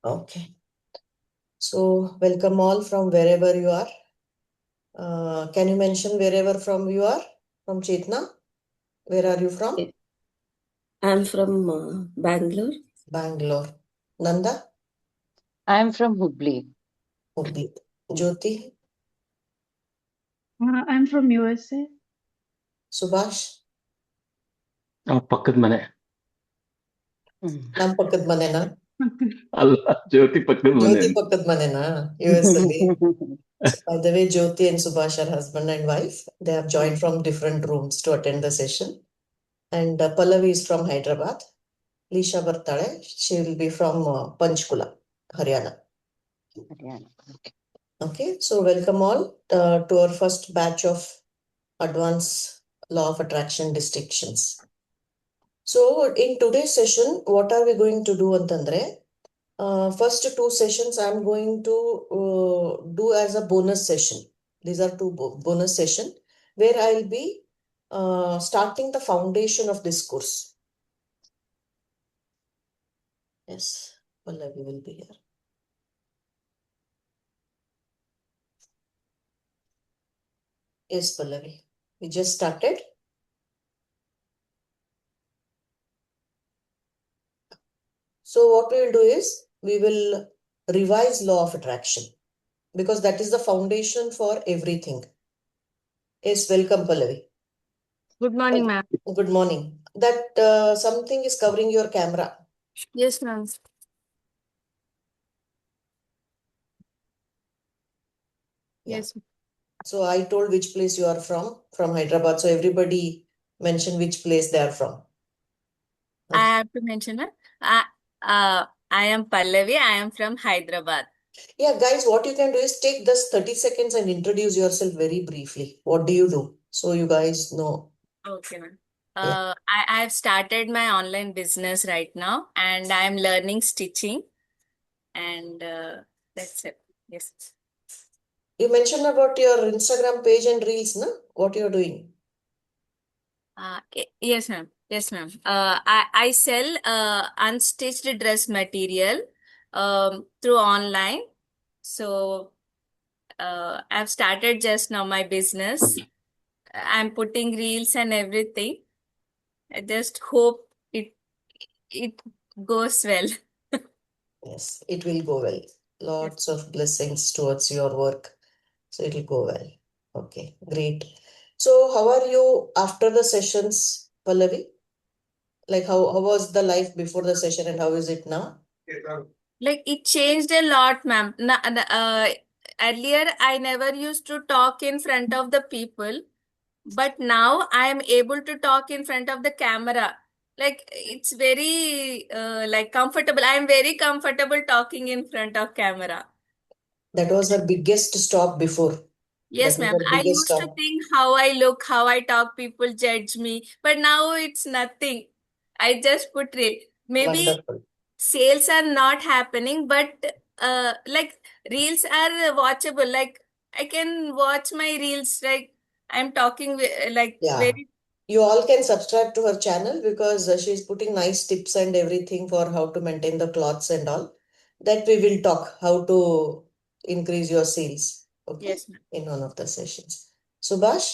Okay. So welcome all from wherever you are. Can you mention wherever from you are? From Chetna? Where are you from? Okay. I'm from Bangalore. Bangalore. Nanda? I am from Hubli. Hubli. Jyoti? I'm from USA. Subhash? ಪಕ್ಕದ ಮನೆ Nam ಪಕ್ಕದ ಮನೆನಾ? ಅಲ್ಲ ಜ್ಯೋತಿ ಪಕ್ಕದ ಮನೆ Jyoti ಪಕ್ಕದ ಮನೆನಾ? US ಅಲ್ಲಿ. So by the way, Jyoti and Subhash are husband and wife. They have joined from different rooms to attend the session. And Pallavi is from Hyderabad. Lisha Bartale, she will be from Panchkula, Haryana. Haryana. Okay. Okay, so welcome all to our first batch of advanced law of attraction distinctions. So in today's session, what are we going to do antandre? First two sessions I'm going to do as a bonus session. These are two bonus session where I'll be starting the foundation of this course. Yes, Pallavi will be here. Yes, Pallavi. We just started. So what we will do is we will revise law of attraction because that is the foundation for everything. Yes, welcome, Pallavi. Good morning, ma'am. Good morning. That something is covering your camera. Yes, ma'am. Yeah. Yes. So I told which place you are from Hyderabad. So everybody mention which place they are from. I have to mention it. I am Pallavi. I am from Hyderabad. Yeah, guys, what you can do is take this 30 seconds and introduce yourself very briefly. What do you do? So you guys know. Okay, ma'am. Yeah. I've started my online business right now, and I'm learning stitching, and that's it. Yes. You mentioned about your Instagram page and reels, no? What you're doing? Yes, ma'am. Yes, ma'am. I sell unstitched dress material through online. So I've started just now my business. I'm putting reels and everything. I just hope it goes well. Yes, it will go well. Lots of blessings towards your work. So it'll go well. Okay, great. So how are you after the sessions, Pallavi? Like how was the life before the session and how is it now? Like it changed a lot, ma'am. Earlier, I never used to talk in front of the people, but now I am able to talk in front of the camera. Like it's very like comfortable. I am very comfortable talking in front of camera. That was her biggest stop before. Yes, That was ma'am. her I biggest used to stop. think how I look, how I talk, people judge me, but now it's nothing. I just put real. Maybe Wonderful. sales are not happening, but like reels are watchable. Like I can watch my reels. Like I'm talking like Yeah. very. You all can subscribe to her channel because she's putting nice tips and everything for how to maintain the cloths and all. That we will talk how to increase your sales. Okay, Yes, ma'am. in one of the sessions. Subhash?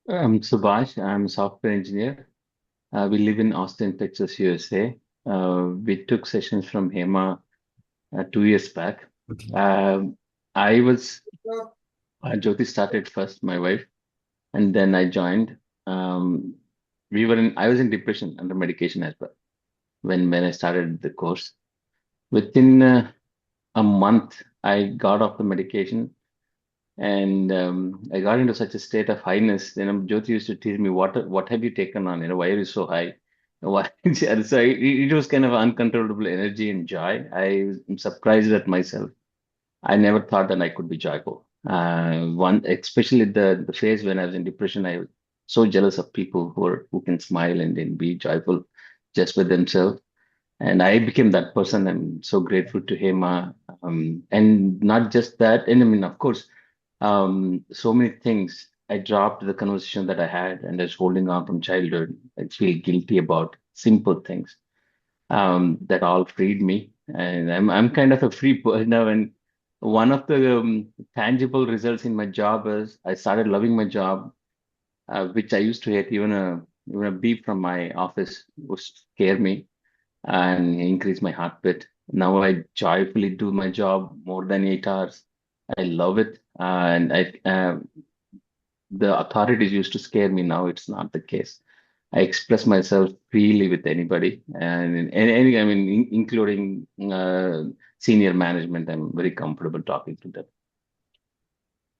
I'm Subhash. I'm a software engineer. We live in Austin, Texas, USA. We took sessions from Hema 2 years back. I was Jyoti started first, my wife, and then I joined. Um, I was in depression under medication as well when I started the course. Within a month, I got off the medication and I got into such a state of highness. Jyoti used to tease me, "What have you taken on? Why are you so high?" Why? So it was kind of uncontrollable energy and joy. I am surprised at myself. I never thought that I could be joyful. Especially the phase when I was in depression, I was so jealous of people who can smile and then be joyful just with themselves. And I became that person. I'm so grateful to him. And not just that, and I mean, of course, so many things. I dropped the conversation that I had and I was holding on from childhood. I feel guilty about simple things that all freed me. and I'm kind of a free person now. And one of the tangible results in my job is I started loving my job, which I used to hate. Even a beep from my office would scare me and increase my heartbeat. Now I joyfully do my job more than 8 hours. I love it, and the authorities used to scare me. Now it's not the case. I express myself freely with anybody, and I mean, including senior management. I'm very comfortable talking to them.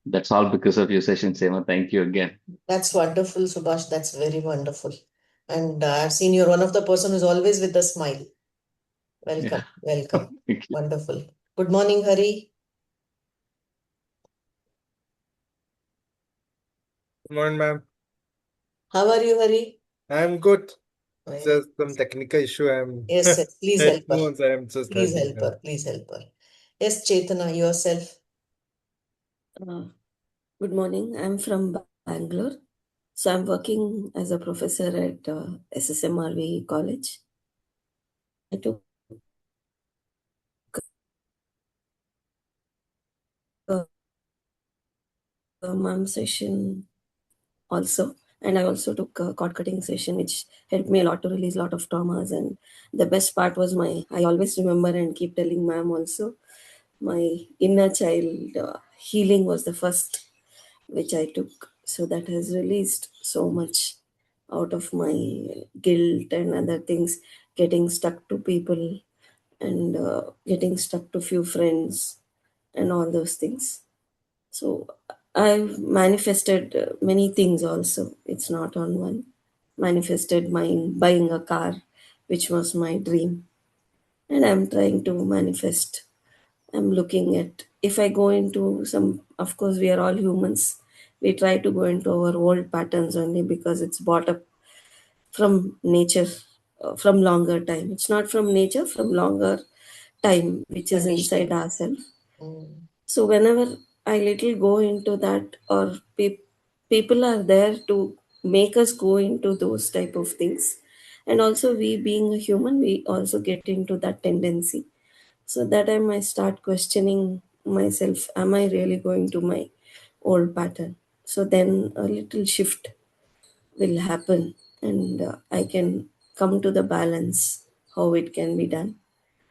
That's all because of your session, Seema. Thank you again. That's wonderful, Subhash. That's very wonderful. And I've seen you're one of the person who's always with a smile. Welcome, Yeah. welcome. Thank you. Wonderful. Good morning, Hari. Good morning, ma'am. How are you, Hari? I'm good. Well, Just some technical issue. yes, yes. Please help her. Headphones. I'm just Please handling help them. her. Please help her. Yes, Chetana, yourself. Good morning. I'm from Bangalore. So I'm working as a professor at SSMRV College. I took a mom session also, and I also took a cord cutting session, which helped me a lot to release a lot of traumas. And the best part was I always remember and keep telling ma'am also, my inner child healing was the first which I took. So that has released so much out of my guilt and other things, getting stuck to people and getting stuck to few friends and all those things. So I've manifested many things also. It's not on one. Manifested buying a car, which was my dream. And I'm trying to manifest. I'm looking at, if I go into some, of course, we are all humans. We try to go into our old patterns only because it's brought up from nature, from longer time. It's not from nature, from longer time, which is inside Conditioning. ourselves. Mm. So whenever I little go into that, or people are there to make us go into those type of things, and also we being a human, we also get into that tendency. So that time I start questioning myself: Am I really going to my old pattern? So then a little shift will happen, and I can come to the balance how it can be done.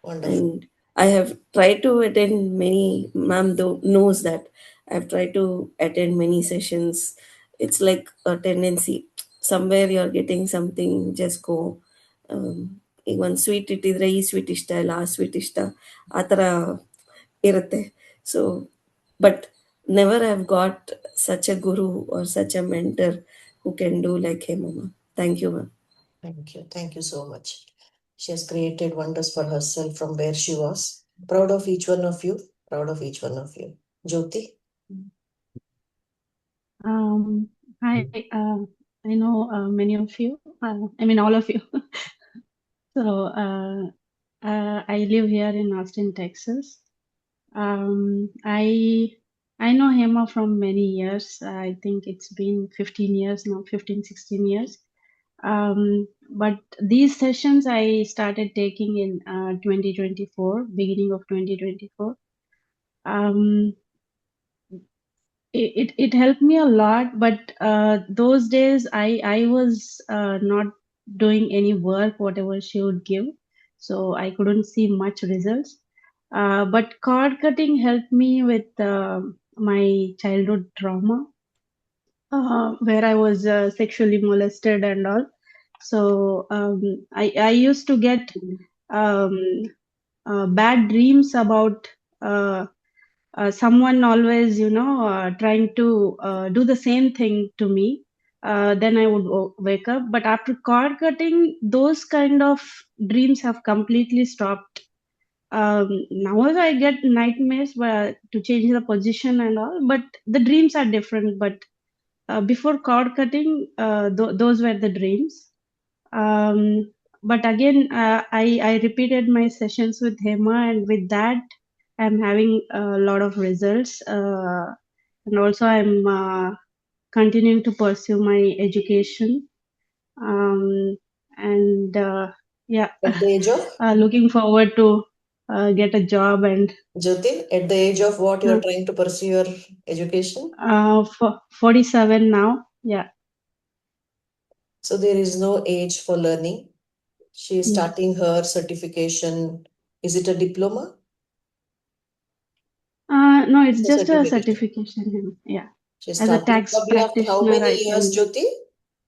Wonderful. And I have tried to attend many, ma'am though knows that I've tried to attend many sessions. It's like a tendency, somewhere you're getting something, just go. Even sweet ಇಟ್ಟಿದ್ರೆ ಈ sweet ಇಷ್ಟ ಇಲ್ಲ ಆ sweet ಇಷ್ಟ ಆ ಥರ ಇರುತ್ತೆ. So but never have got such a guru or such a mentor who can do like him, mama. Thank you, ma'am. Thank you. Thank you so much. She has created wonders for herself from where she was. Proud of each one of you. Proud of each one of you. Jyoti? Hi, I know many of you, I mean all of you. So I live here in Austin, Texas. I know Hema from many years. I think it's been 15 years now, 15, 16 years. But these sessions I started taking in 2024, beginning of 2024. It helped me a lot, but those days I was not doing any work whatever she would give, so I couldn't see much results. But cord cutting helped me with my childhood trauma, where I was sexually molested and all. So I used to get bad dreams about someone always, trying to do the same thing to me. Then I would wake up. But after cord cutting, those kind of dreams have completely stopped. Now I get nightmares to change the position and all, but the dreams are different. But before cord cutting, those were the dreams. But again, I repeated my sessions with Hema, and with that, I'm having a lot of results. And also, I'm continuing to pursue my education. And yeah, At the age of? looking forward to get a job and Jyoti, at the age of what you are trying to pursue your education? 47 now. Yeah. So there is no age for learning. She is Yes. starting her certification. Is it a diploma? No, it's It's a just a certification. certification. Yeah. She's As a starting tax probably after how practitioner, many I years, can. Jyoti?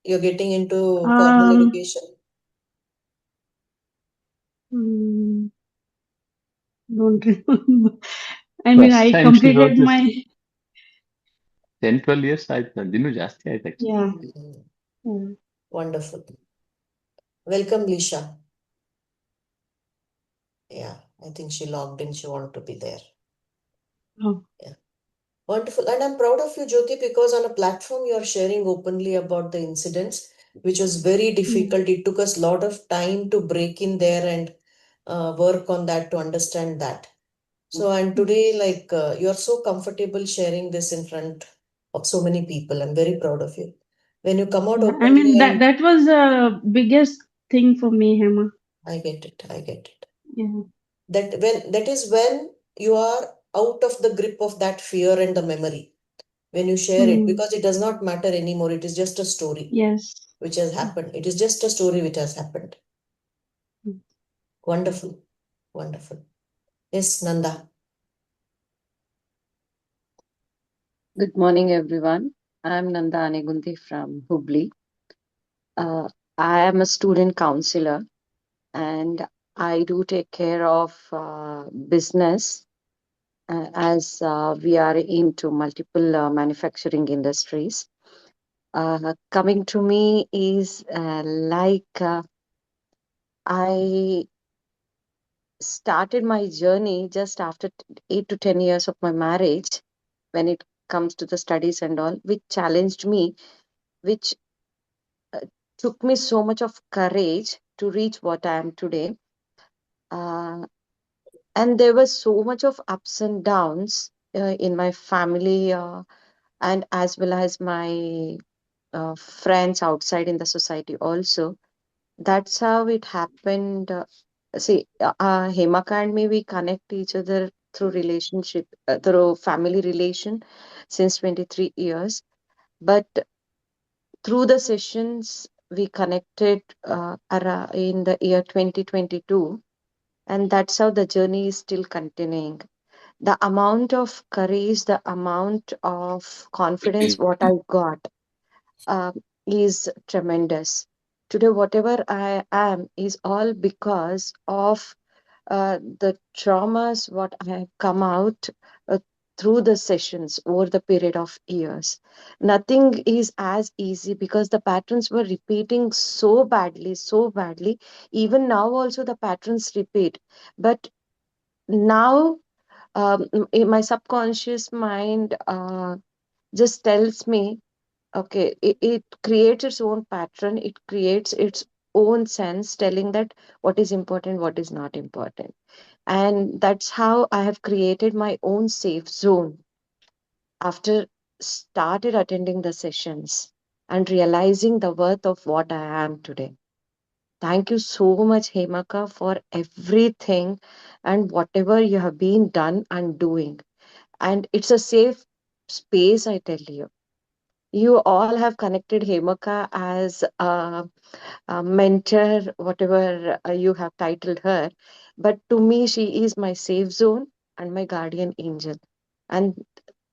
You're getting into formal Um, education? don't remember. I mean, First I time she completed wrote this my 10, 12 years ಆಯ್ತು ಇನ್ನೂ ಜಾಸ್ತಿ ಆಯ್ತು actually. yeah. Mhm. Yeah. Wonderful. Welcome, Lisha. Yeah, I think she logged in. She wanted to be there. Oh. Yeah. Wonderful. And I'm proud of you, Jyoti, because on a platform you are sharing openly about the incidents, which was very difficult. It took us a lot of time to break in there and work on that to understand that. So, and today, like, you are so comfortable sharing this in front of so many people. I'm very proud of you. When you come out Yeah. I openly, mean, and that was the biggest thing for me, Hema. I get it, I get it. Yeah. That is when you are out of the grip of that fear and the memory. When you share it, because it does not matter anymore. It is just a story Yes. which has happened. It is just a story which has happened. Wonderful, wonderful. Yes, Nanda. Good morning, everyone. I'm Nanda Anegunti from Hubli. I am a student counselor and I do take care of business as we are into multiple manufacturing industries. Coming to me is I started my journey just after 8 to 10 years of my marriage when it comes to the studies and all, which challenged me, which took me so much of courage to reach what I am today. Uh, and there was so much of ups and downs in my family and as well as my friends outside in the society also. That's how it happened. Hemaka and me, we connect each other through relationship, through family relation since 23 years. But through the sessions, we connected in the year 2022, and that's how the journey is still continuing. The amount of courage, the amount of confidence, what I got is tremendous. Today, whatever I am is all because of the traumas what I have come out through the sessions over the period of years. Nothing is as easy because the patterns were repeating so badly, so badly. Even now, also the patterns repeat. But now, in my subconscious mind just tells me, okay, it creates its own pattern, it creates its own sense, telling that what is important, what is not important. And that's how I have created my own safe zone after started attending the sessions and realizing the worth of what I am today. Thank you so much, Hemaka, for everything and whatever you have been done and doing. And it's a safe space, I tell you. You all have connected Hemaka as a mentor, whatever you have titled her. But to me, she is my safe zone and my guardian angel. And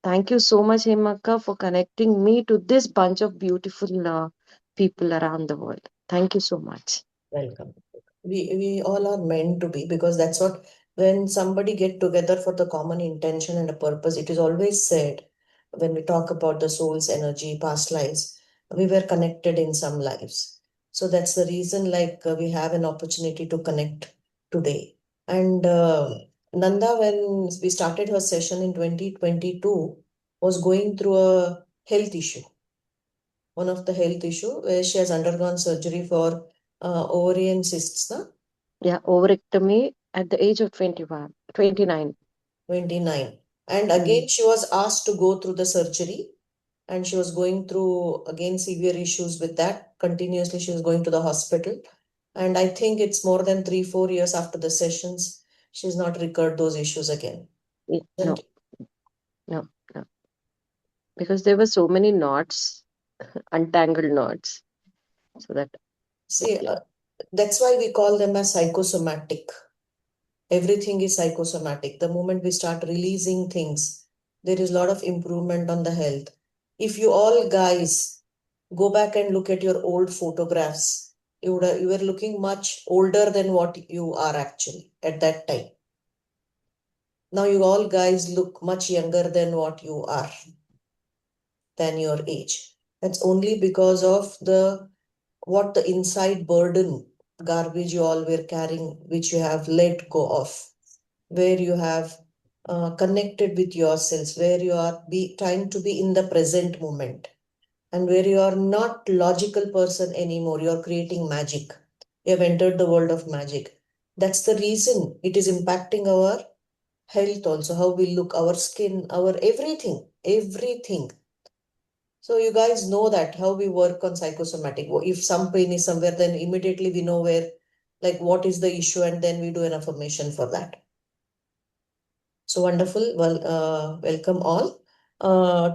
thank you so much, Hemaka, for connecting me to this bunch of beautiful people around the world. Thank you so much. Welcome. We all are meant to be, because that's what, when somebody get together for the common intention and a purpose, it is always said when we talk about the soul's energy, past lives, we were connected in some lives. So that's the reason, like, we have an opportunity to connect today. And Nanda, when we started her session in 2022, was going through a health issue, one of the health issue where she has undergone surgery for ovarian cysts, na? Yeah, ovariectomy at the age of 21, 29. 29. And again, she was asked to go through the surgery, and she was going through again severe issues with that. Continuously, she was going to the hospital. And I think it's more than 3, 4 years after the sessions, She's not recurred those issues again. No, Isn't it? no. Because there were so many knots, untangled knots. So that, See, that's why we call them as psychosomatic. Everything is psychosomatic. The moment we start releasing things, there is a lot of improvement on the health. If you all guys go back and look at your old photographs, you were looking much older than what you are actually at that time. Now you all guys look much younger than what you are, than your age. That's only because of what the inside burden, garbage you all were carrying, which you have let go of, where you have connected with yourselves, where you are trying to be in the present moment, and where you are not logical person anymore. You are creating magic. You have entered the world of magic. That's the reason it is impacting our health also, how we look, our skin, our everything. So you guys know that how we work on psychosomatic. If some pain is somewhere, then immediately we know where, like what is the issue, and then we do an affirmation for that. So wonderful. Well, welcome all.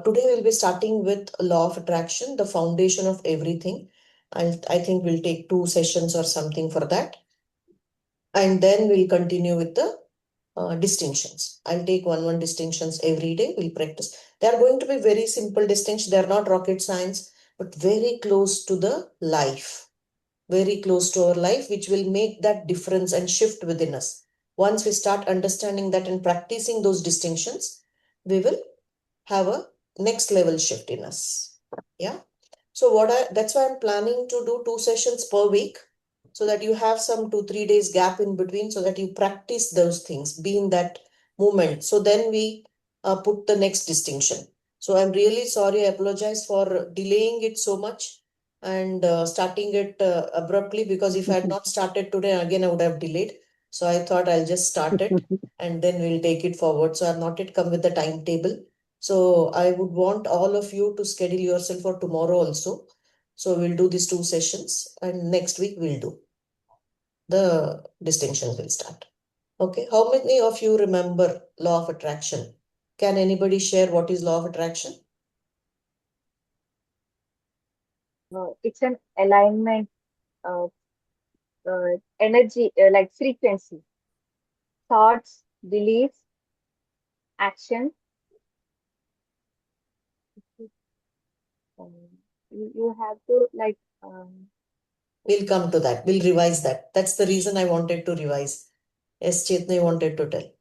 Today we'll be starting with law of attraction, the foundation of everything. I think we'll take 2 sessions or something for that. And then we'll continue with the distinctions. I'll take one distinctions every day. We'll practice. They are going to be very simple distinctions. They are not rocket science, but very close to the life, very close to our life, which will make that difference and shift within us. Once we start understanding that and practicing those distinctions, we will have a next level shift in us. Yeah. So that's why I'm planning to do 2 sessions per week, so that you have some 2-3 days gap in between, so that you practice those things, be in that moment. So then we put the next distinction. So I'm really sorry. I apologize for delaying it so much and starting it abruptly, because if I had not started today, again I would have delayed. So I thought I'll just start it and then we'll take it forward. So I've not yet come with the timetable. So I would want all of you to schedule yourself for tomorrow also. So we'll do these 2 sessions, and next week we'll do the distinctions will start. Okay. How many of you remember law of attraction? Can anybody share what is law of attraction? It's an alignment of energy, like frequency, thoughts, beliefs, action. Um, you have to like. We'll come to that. We'll revise that. That's the reason I wanted to revise. Yes, Chetna, you wanted to tell.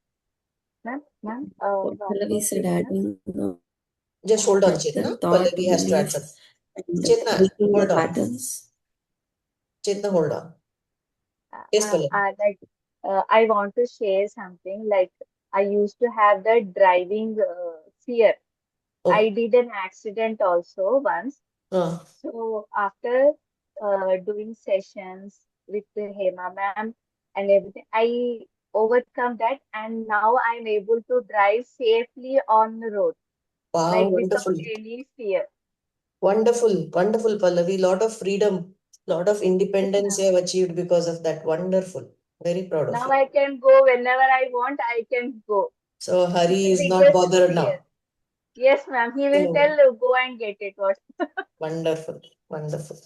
Ma'am, What what Pallavi was said, it, ma'am? adding Just hold on, like Chetna. the thought, Pallavi has to belief, answer. and Chetna, breaking the hold on. patterns. Chetna, hold on. Yes, Pallavi. I want to share something. Like I used to have the driving fear. Oh, I did an accident also once. So after doing sessions with the Hema ma'am and everything, I overcome that, and now I'm able to drive safely on the road, wow, like without wonderful. any fear. Wonderful, wonderful, Pallavi. Lot of freedom, lot of Yes, independence ma'am. you have achieved because of that. Wonderful. Very proud of Now you. I can go whenever I want. I can go. So It's Hari the is not biggest bothered fear. now. Yes, ma'am. He will So tell, go and get it. What? wonderful, wonderful.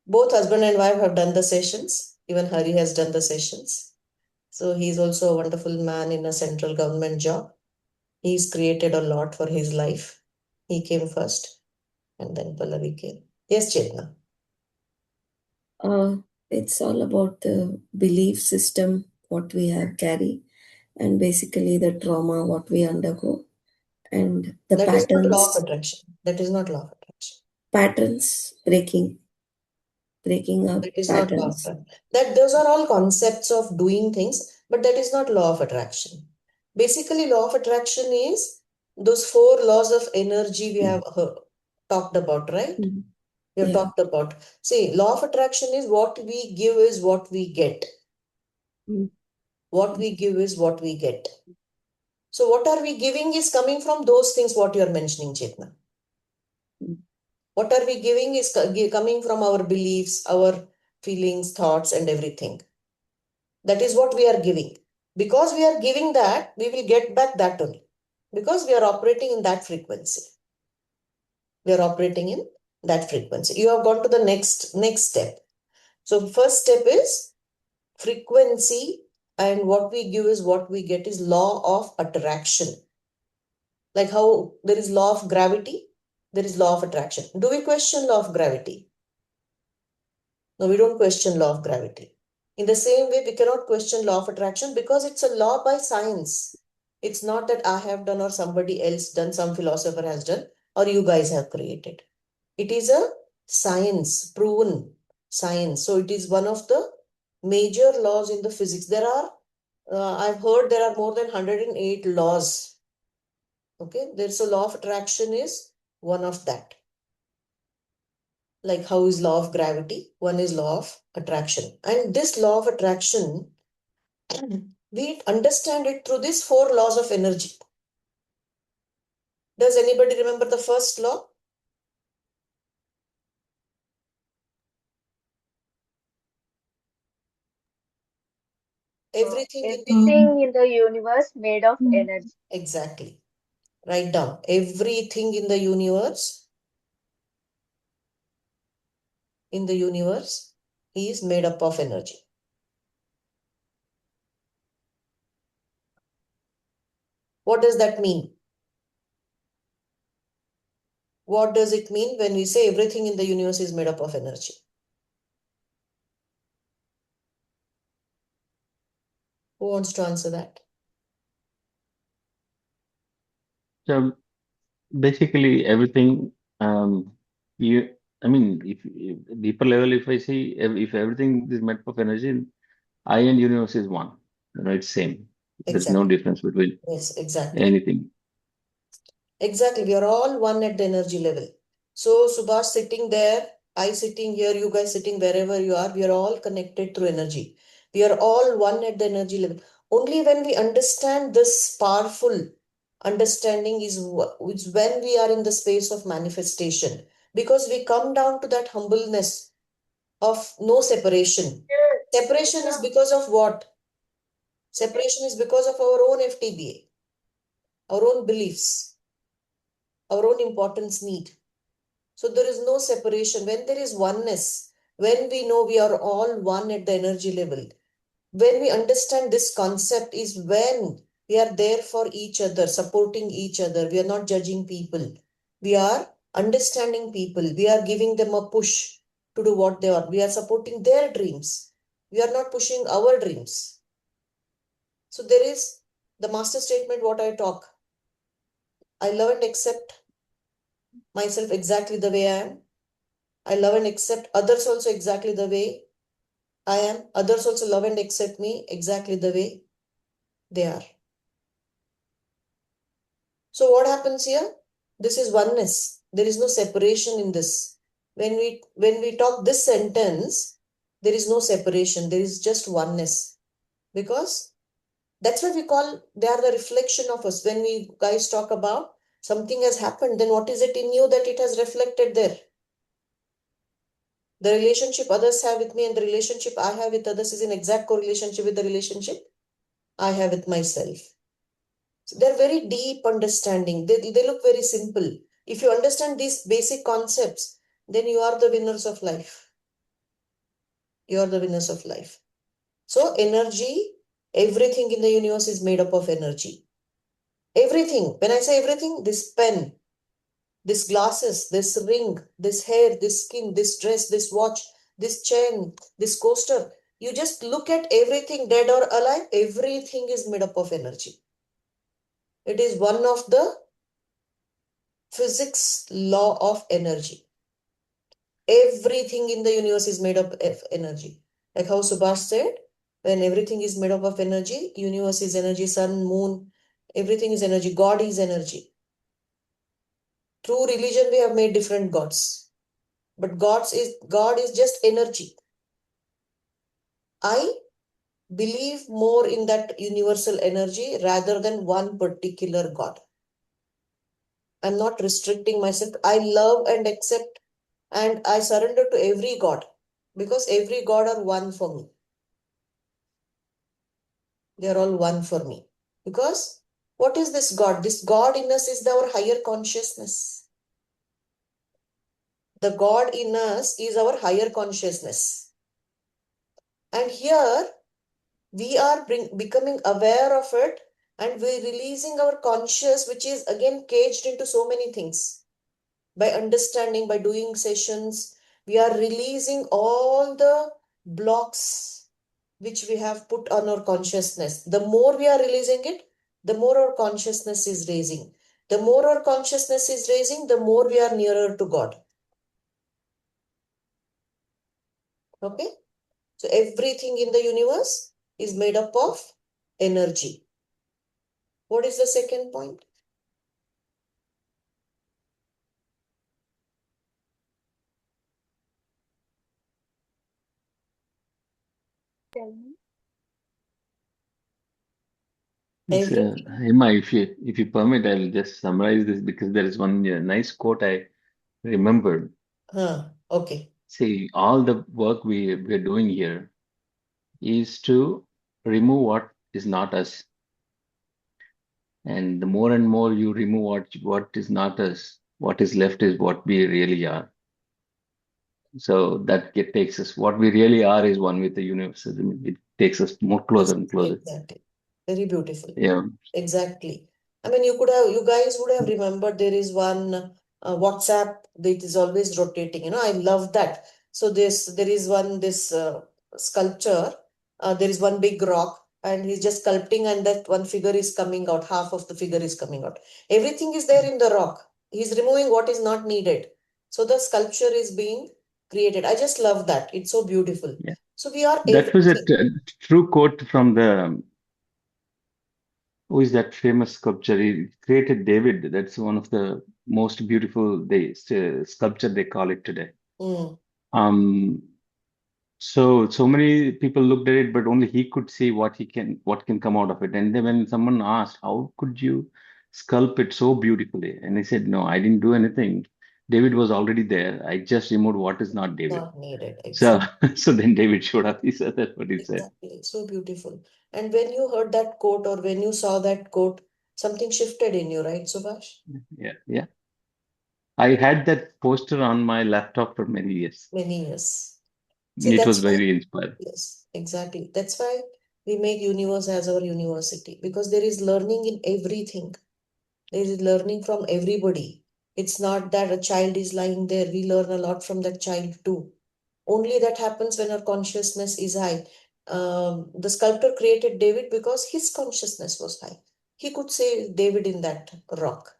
Both husband and wife have done the sessions. Even Hari has done the sessions. So he's also a wonderful man in a central government job. He's created a lot for his life. He came first, and then Pallavi came. Yes, Chetna. Uh, it's all about the belief system, what we have carry, and basically the trauma, what we undergo, and the That is not law of patterns, attraction. That is not law of attraction. patterns breaking up That is not law of patterns. attraction. That those are all concepts of doing things, but that is not law of attraction. Basically, law of attraction is those 4 laws of energy we have talked about, right? Mhm. We have Yeah. talked about. See, law of attraction is what we give is what we get. Mm. What we give is what we get. So what are we giving is coming from those things what you are mentioning, Chetna. Mm. What are we giving is coming from our beliefs, our feelings, thoughts, and everything. That is what we are giving. Because we are giving that, we will get back that only. Because we are operating in that frequency. We are operating in that frequency. You have gone to the next step. So first step is frequency, and what we give is what we get is law of attraction. Like how there is law of gravity, there is law of attraction. Do we question law of gravity? No, we don't question law of gravity. In the same way, we cannot question law of attraction because it's a law by science. It's not that I have done or somebody else done, some philosopher has done, or you guys have created. It is a science, proven science. So it is one of the major laws in the physics. There are, I've heard there are more than 108 laws. Okay, there's a law of attraction is one of that. Like how is law of gravity? One is law of attraction. And this law of attraction, we understand it through these 4 laws of energy. Does anybody remember the first law? Everything Everything in the universe made of energy. Exactly. Write down. Everything in the universe is made up of energy. What does that mean? What does it mean when we say everything in the universe is made up of energy? Who wants to answer that? So basically everything, you, I mean, if deeper level, if I see, if everything is made of energy, I and universe is one, right? Same. There's no Exactly. difference between Yes, exactly. anything. Exactly. We are all one at the energy level. So Subhash sitting there, I sitting here, you guys sitting wherever you are, we are all connected through energy. We are all one at the energy level. Only when we understand this powerful understanding is when we are in the space of manifestation. Because we come down to that humbleness of no separation. Separation is because of what? Separation is because of our own FTBA, our own beliefs, our own importance need. So there is no separation. When there is oneness, when we know we are all one at the energy level, when we understand this concept is when we are there for each other, supporting each other. We are not judging people. We are understanding people. We are giving them a push to do what they are. We are supporting their dreams. We are not pushing our dreams. So there is the master statement, what I talk. I love and accept myself exactly the way I am. I love and accept others also exactly the way I am. Others also love and accept me exactly the way they are. So what happens here? This is oneness. There is no separation in this. When we talk this sentence, there is no separation. There is just oneness. Because that's what we call, they are the reflection of us. When we guys talk about something has happened, then what is it in you that it has reflected there? The relationship others have with me and the relationship I have with others is in exact correlation with the relationship I have with myself. So they're very deep understanding. They look very simple. If you understand these basic concepts, then you are the winners of life. You are the winners of life. So energy, everything in the universe is made up of energy. Everything. When I say everything, this pen, this glasses, this ring, this hair, this skin, this dress, this watch, this chain, this coaster. You just look at everything, dead or alive, everything is made up of energy. It is one of the physics law of energy. Everything in the universe is made up of energy. Like how Subhash said, when everything is made up of energy, universe is energy, sun, moon, everything is energy, God is energy. Through religion, we have made different gods. But God is just energy. I believe more in that universal energy rather than one particular God. I'm not restricting myself. I love and accept and I surrender to every God because every God are one for me. They are all one for me. Because what is this God? This God in us is our higher consciousness. The God in us is our higher consciousness. And here we are becoming aware of it, and we're releasing our conscious, which is again caged into so many things. By understanding, by doing sessions, we are releasing all the blocks which we have put on our consciousness. The more we are releasing it, the more our consciousness is raising. The more our consciousness is raising, the more we are nearer to God. Okay? So everything in the universe is made up of energy. What is the second point? Tell me. It's, Everything. Emma, if you permit, I'll just summarize this because there is one nice quote I remembered. Okay. See, all the work we're doing here is to remove what is not us. And the more and more you remove what is not us, what is left is what we really are. So that takes us, what we really are is one with the universe. It takes us more closer and closer. Exactly. Very beautiful. Yeah. Exactly. I mean, you guys would have remembered there is one WhatsApp that is always rotating. I love that. So there is this sculpture. There is one big rock, and he's just sculpting, and that one figure is coming out. Half of the figure is coming out. Everything is there in the rock. He's removing what is not needed. So the sculpture is being created. I just love that. It's so beautiful. Yeah. So we are That was a everything. true quote from who is that famous sculpture? He created David. That's one of the most beautiful sculpture they call it today. Mm. Um, so many people looked at it, but only he could see what can come out of it. And then when someone asked, "How could you sculpt it so beautifully?" and he said, "No, I didn't do anything. David was already there. I just removed what is not David." Not needed. So, Exactly. so then David showed up. He said that's what he said. Exactly. So beautiful. And when you heard that quote or when you saw that quote, something shifted in you, right, Subhash? Yeah, yeah. I had that poster on my laptop for many years. Many years. See, It was that's why, very inspiring. yes, exactly. That's why we make universe as our university, because there is learning in everything. There is learning from everybody. It's not that a child is lying there. We learn a lot from that child too. Only that happens when our consciousness is high. The sculptor created David because his consciousness was high. He could say David in that rock.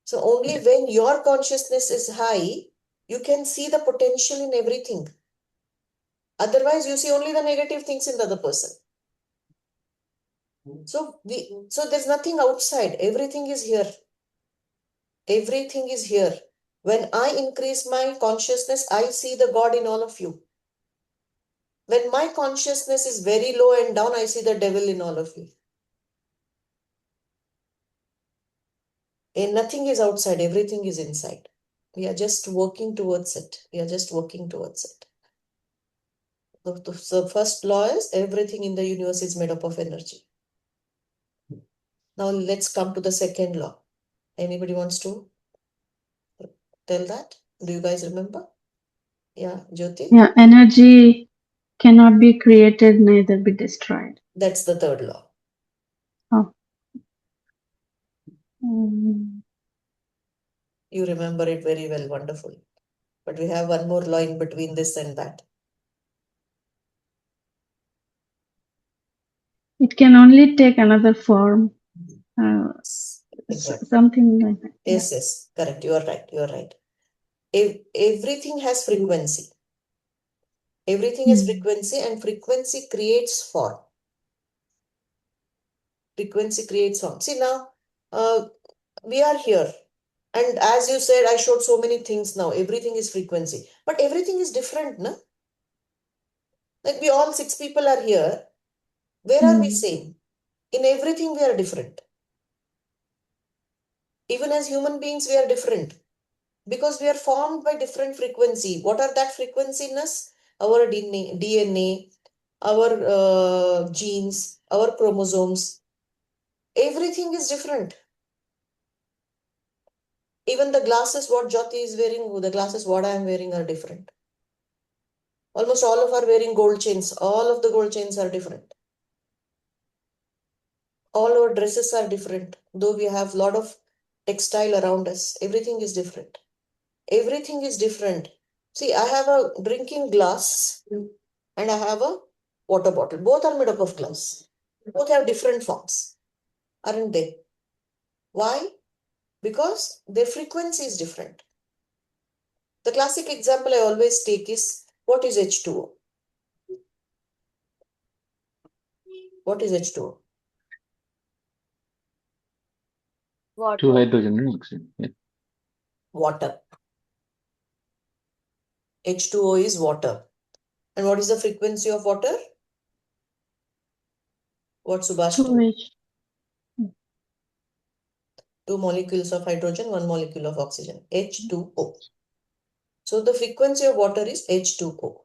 So only Yeah. when your consciousness is high, you can see the potential in everything. Otherwise, you see only the negative things in the other person. So there's nothing outside. Everything is here. Everything is here. When I increase my consciousness, I see the God in all of you. When my consciousness is very low and down, I see the devil in all of you. And nothing is outside, everything is inside. We are just working towards it. We are just working towards it. The first law is everything in the universe is made up of energy. Now let's come to the second law. Anybody wants to tell that? Do you guys remember? Yeah, Jyoti? Yeah, energy cannot be created, neither be destroyed. That's the third law. Oh. You remember it very well, wonderful. But we have one more law in between this and that. It can only take another form. Exactly. Something like that. Yes, yes, correct. You are right. You are right. Everything has frequency. Everything has frequency, and frequency creates form. Frequency creates form. See now, we are here. And as you said, I showed so many things now. Everything is frequency. But everything is different, no? Like we all 6 people are here. Where are we same? In everything we are different. Even as human beings, we are different. Because we are formed by different frequency. What are that frequency in us? Our DNA, our genes, our chromosomes, everything is different. Even the glasses what Jyoti is wearing, the glasses what I am wearing are different. Almost all of are wearing gold chains. All of the gold chains are different. All our dresses are different. Though we have a lot of textile around us, everything is different. Everything is different. See, I have a drinking glass and I have a water bottle. Both are made up of glass. Both have different forms, aren't they? Why? Because their frequency is different. The classic example I always take is, what is H2O? What is H2O? Two Water. hydrogen and oxygen. Yeah. Water. H2O is water. And what is the frequency of water? What Subhash told? 2H. 2 molecules of hydrogen, 1 molecule of oxygen. H2O. So the frequency of water is H2O.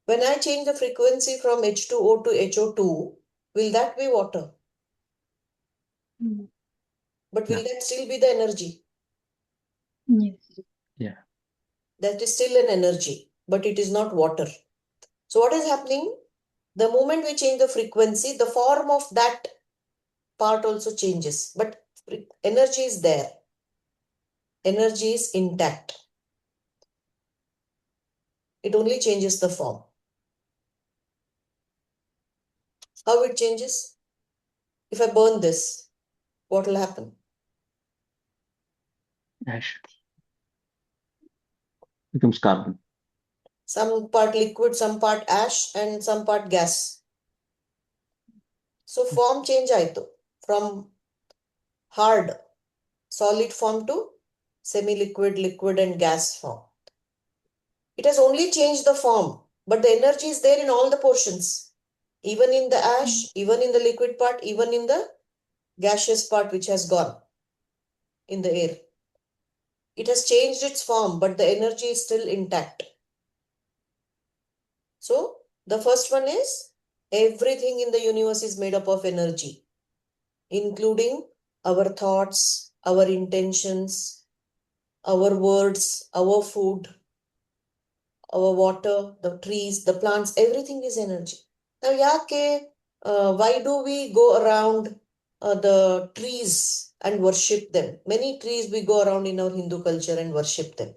When I change the frequency from H2O to HO2, will that be water? Mm. But will No. that still be the energy? Yes. Yeah. That is still an energy, but it is not water. So what is happening? The moment we change the frequency, the form of that part also changes. But energy is there. Energy is intact. It only changes the form. How it changes? If I burn this, what will happen? Ash becomes carbon. Some part liquid, some part ash, and some part gas. So form change ಆಯ್ತು from hard solid form to semi-liquid, liquid and gas form. It has only changed the form, but the energy is there in all the portions. Even in the ash, even in the liquid part, even in the gaseous part which has gone in the air. It has changed its form, but the energy is still intact. So the first one is, everything in the universe is made up of energy, including our thoughts, our intentions, our words, our food, our water, the trees, the plants, everything is energy. Now, why do we go around the trees and worship them? Many trees we go around in our Hindu culture and worship them.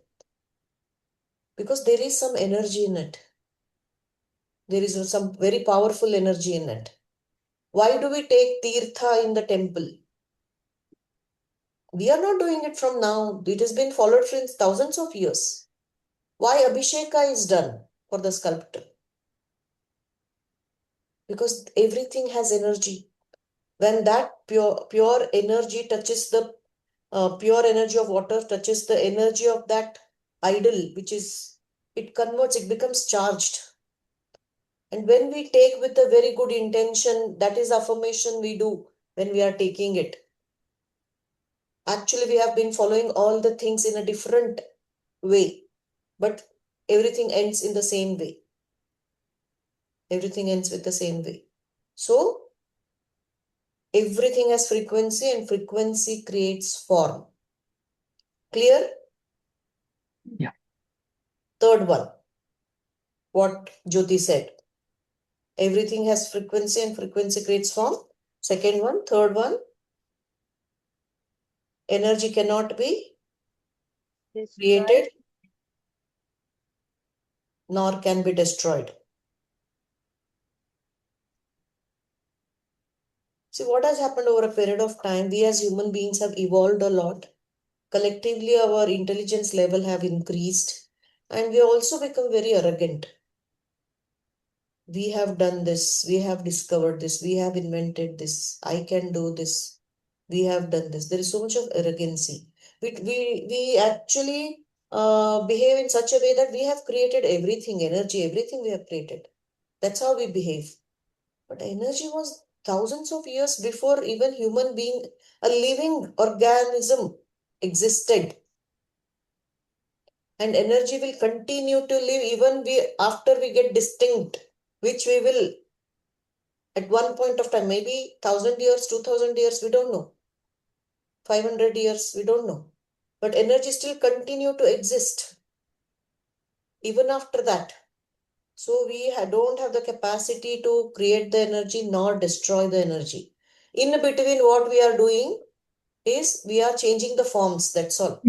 Because there is some energy in it. There is some very powerful energy in it. Why do we take tirtha in the temple? We are not doing it from now. It has been followed for thousands of years. Why Abhisheka is done for the sculptor? Because everything has energy. When that pure energy touches the pure energy of water touches the energy of that idol, which is, it converts, it becomes charged. And when we take with a very good intention, that is affirmation we do when we are taking it. Actually, we have been following all the things in a different way, but everything ends in the same way. Everything ends with the same way. So everything has frequency and frequency creates form. Clear? Yeah. Third one, what Jyoti said. Everything has frequency and frequency creates form. Second one. Third one, energy cannot be created Destroyed. nor can be destroyed. See, what has happened over a period of time, we as human beings have evolved a lot. Collectively, our intelligence level have increased and we also become very arrogant. We have done this, we have discovered this, we have invented this, I can do this, we have done this. There is so much of arrogancy. We actually behave in such a way that we have created everything, energy, everything we have created. That's how we behave. But energy was thousands of years before even human being, a living organism existed. And energy will continue to live even after we get distinct. which we will at one point of time, maybe 1,000 years, 2,000 years, we don't know. 500 years, we don't know. But energy still continue to exist even after that. So we don't have the capacity to create the energy nor destroy the energy. In between, what we are doing is we are changing the forms, that's all.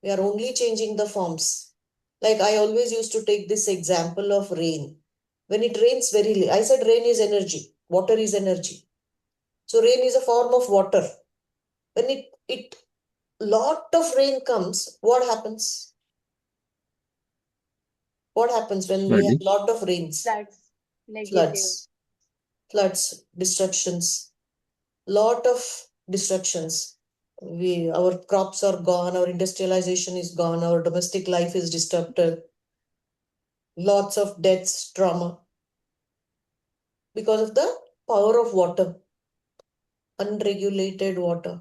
We are only changing the forms. Like I always used to take this example of rain. When it rains very, I said rain is energy, water is energy. So rain is a form of water. When it lot of rain comes, what happens? What happens when we have Flooding. lot of rains? Floods, negative. Floods, destructions, lot of destructions. Our crops are gone, our industrialization is gone, our domestic life is disrupted, lots of deaths, trauma, because of the power of water, unregulated water.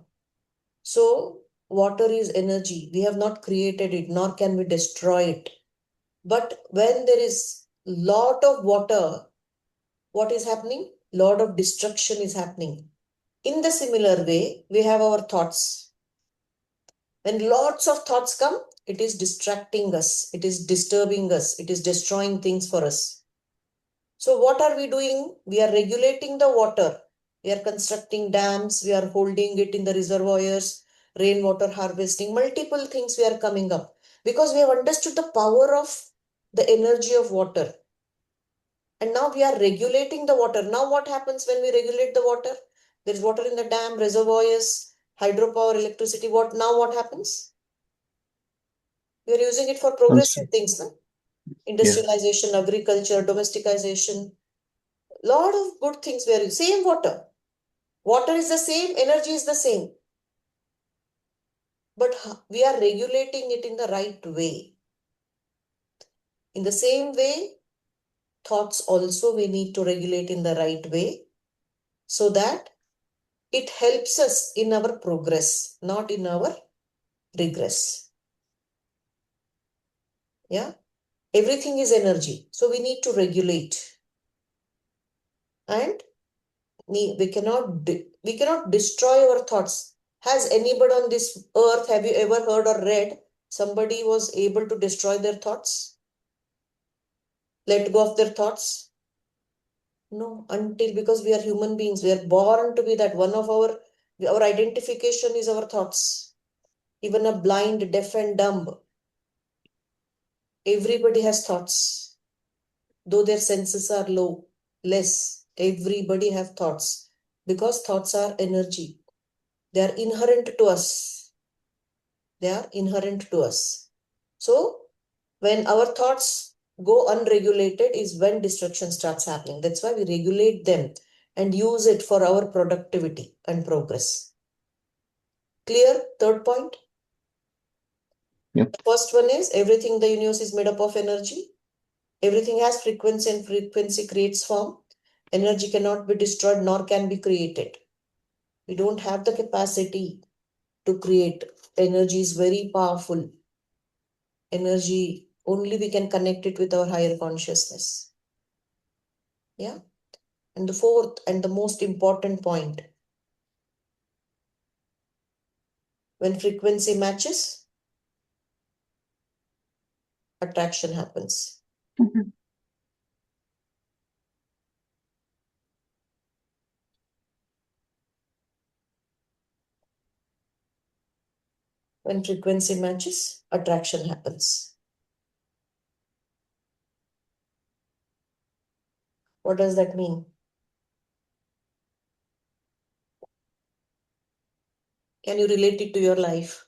So water is energy. We have not created it, nor can we destroy it. But when there is lot of water, what is happening? Lot of destruction is happening. In the similar way, we have our thoughts. When lots of thoughts come, it is distracting us, it is disturbing us, it is destroying things for us. So what are we doing? We are regulating the water. We are constructing dams, we are holding it in the reservoirs, rainwater harvesting, multiple things we are coming up because we have understood the power of the energy of water. And now we are regulating the water. Now what happens when we regulate the water? There is water in the dam, reservoirs, hydropower, electricity. What happens? We are using it for progressive things, no? Industrialization, agriculture, domesticization. Lot of good things we are using. Same water. Water is the same, energy is the same. But we are regulating it in the right way. In the same way, thoughts also we need to regulate in the right way so that it helps us in our progress, not in our regress. Yeah. Everything is energy. So we need to regulate. And we cannot destroy our thoughts. Has anybody on this earth, have you ever heard or read somebody was able to destroy their thoughts? Let go of their thoughts? No, because we are human beings. We are born to be that. One of our identification is our thoughts. Even a blind, deaf and dumb, everybody has thoughts. Though their senses are less, everybody have thoughts because thoughts are energy. They are inherent to us. They are inherent to us. So when our thoughts go unregulated is when destruction starts happening. That's why we regulate them and use it for our productivity and progress. Clear? Third point? Yep. The first one is everything in the universe is made up of energy. Everything has frequency and frequency creates form. Energy cannot be destroyed nor can be created. We don't have the capacity to create. Energy is very powerful. Energy, only we can connect it with our higher consciousness. Yeah. And the fourth and the most important point, when frequency matches, attraction happens. When frequency matches, attraction happens. What does that mean? Can you relate it to your life?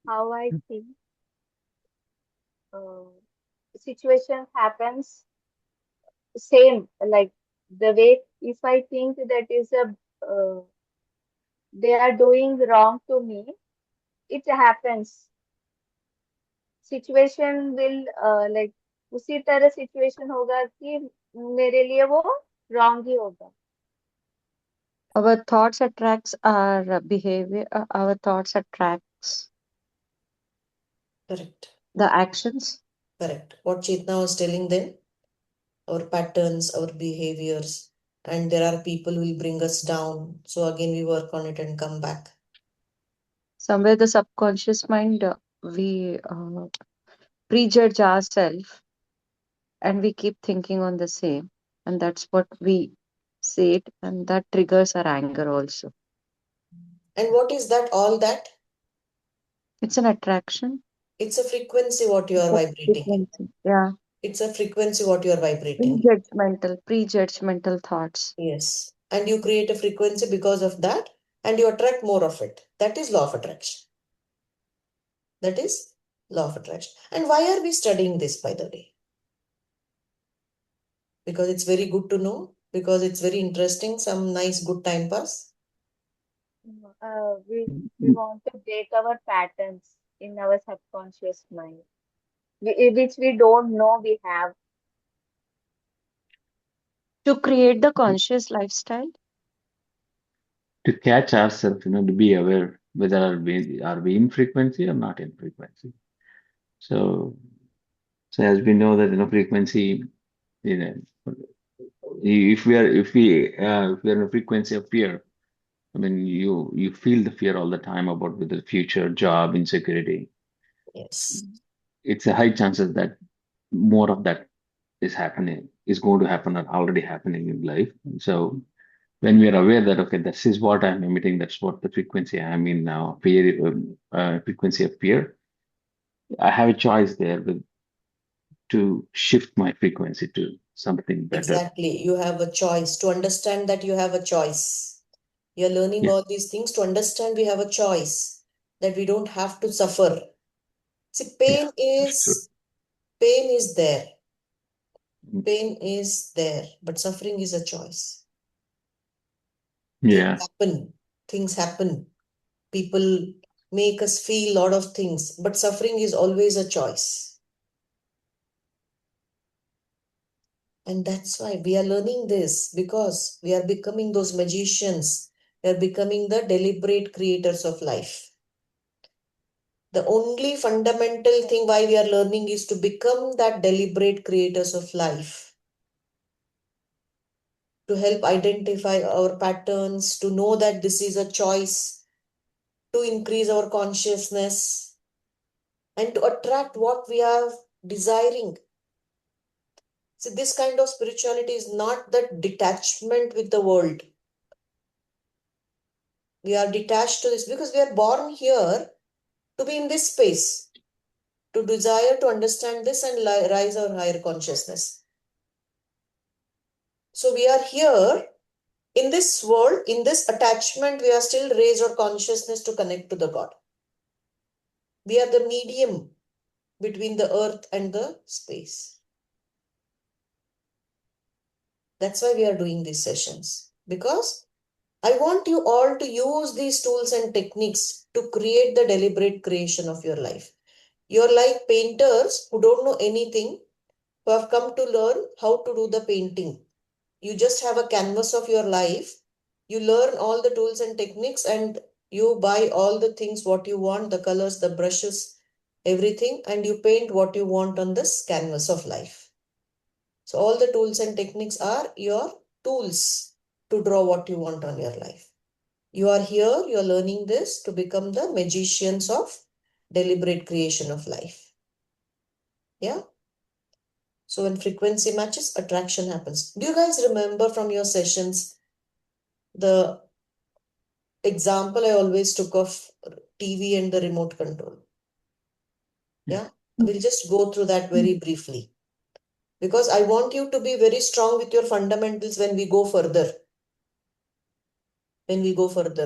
How I think situation happens same, like the way if I think that is a they are doing wrong to me, it happens. Situation will like उसी तरह situation होगा कि मेरे लिए वो wrong ही होगा. Our thoughts attracts our behavior. Our thoughts attracts Correct. the actions. Correct. What Chetna was telling them, our patterns, our behaviors, and there are people who will bring us down. So again, we work on it and come back. Somewhere the subconscious mind, we prejudge ourselves and we keep thinking on the same. And that's what we say it, and that triggers our anger also. And what is that? All that? It's an attraction. It's a frequency what you It's are a vibrating in. frequency. Yeah. It's a frequency what you are vibrating in. Prejudgmental thoughts. Yes. And you create a frequency because of that, and you attract more of it. That is law of attraction. That is law of attraction. And why are we studying this, by the way? Because it's very good to know, because it's very interesting, some nice good time pass. We want to break our patterns in our subconscious mind, which we don't know we have. To create the conscious lifestyle. To catch ourselves, to be aware whether are we in frequency or not in frequency. So, as we know that frequency, you know, if we are in a frequency of fear, I mean, you feel the fear all the time about with the future, job, insecurity. Yes. It's a high chances that more of that is going to happen or already happening in life. So when we are aware that, okay, this is what I'm emitting, that's what the frequency I'm in now, frequency of fear, I have a choice there to shift my frequency to something better. Exactly. You have a choice. To understand that you have a choice. You're learning Yeah. all these things to understand we have a choice, that we don't have to suffer. See, pain is there. Pain is there, but suffering is a choice. Yeah. Things happen. People make us feel a lot of things, but suffering is always a choice. And that's why we are learning this, because we are becoming those magicians. We are becoming the deliberate creators of life. The only fundamental thing why we are learning is to become that deliberate creators of life. To help identify our patterns, to know that this is a choice, to increase our consciousness, and to attract what we are desiring. See, this kind of spirituality is not that detachment with the world. We are detached to this because we are born here to be in this space, to desire to understand this and rise our higher consciousness. So we are here in this world, in this attachment, we are still raise our consciousness to connect to the God. We are the medium between the earth and the space. That's why we are doing these sessions, because I want you all to use these tools and techniques to create the deliberate creation of your life. You're like painters who don't know anything, who have come to learn how to do the painting. You just have a canvas of your life. You learn all the tools and techniques, and you buy all the things what you want, the colors, the brushes, everything, and you paint what you want on this canvas of life. So all the tools and techniques are your tools to draw what you want on your life. You are here, you are learning this to become the magicians of deliberate creation of life. Yeah. So when frequency matches, attraction happens. Do you guys remember from your sessions the example I always took of TV and the remote control? Yeah. We'll just go through that very briefly, because I want you to be very strong with your fundamentals when we go further.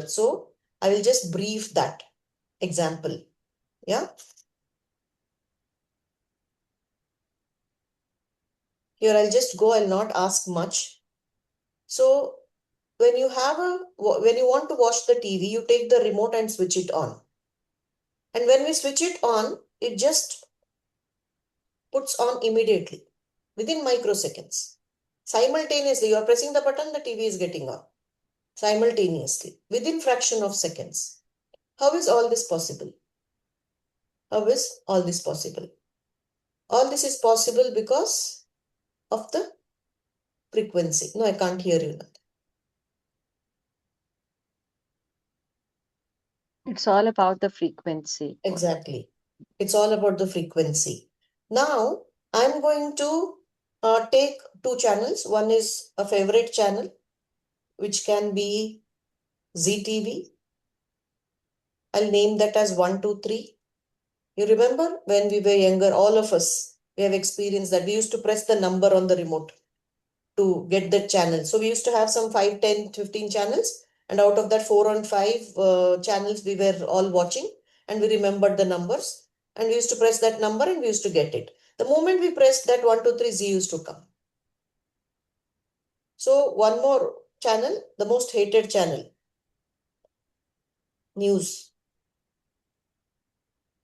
So I will just brief that example. Yeah. Here I'll just go, I'll not ask much. So when you want to watch the TV, you take the remote and switch it on. And when we switch it on, it just puts on immediately within microseconds. Simultaneously, you are pressing the button, the TV is getting on. Simultaneously, within fraction of seconds. How is all this possible? How is all this possible? All this is possible because of the frequency. No, I can't hear you. It's all about the frequency. Exactly. It's all about the frequency. Now, I'm going to take two channels. One is a favorite channel, which can be ZTV. I'll name that as 123. You remember when we were younger, all of us, we have experienced that we used to press the number on the remote to get the channel. So we used to have some 5, 10, 15 channels. And out of that 4 and 5 channels, we were all watching and we remembered the numbers. And we used to press that number and we used to get it. The moment we pressed that 1, 2, 3, Z used to come. So one more channel, the most hated channel, news,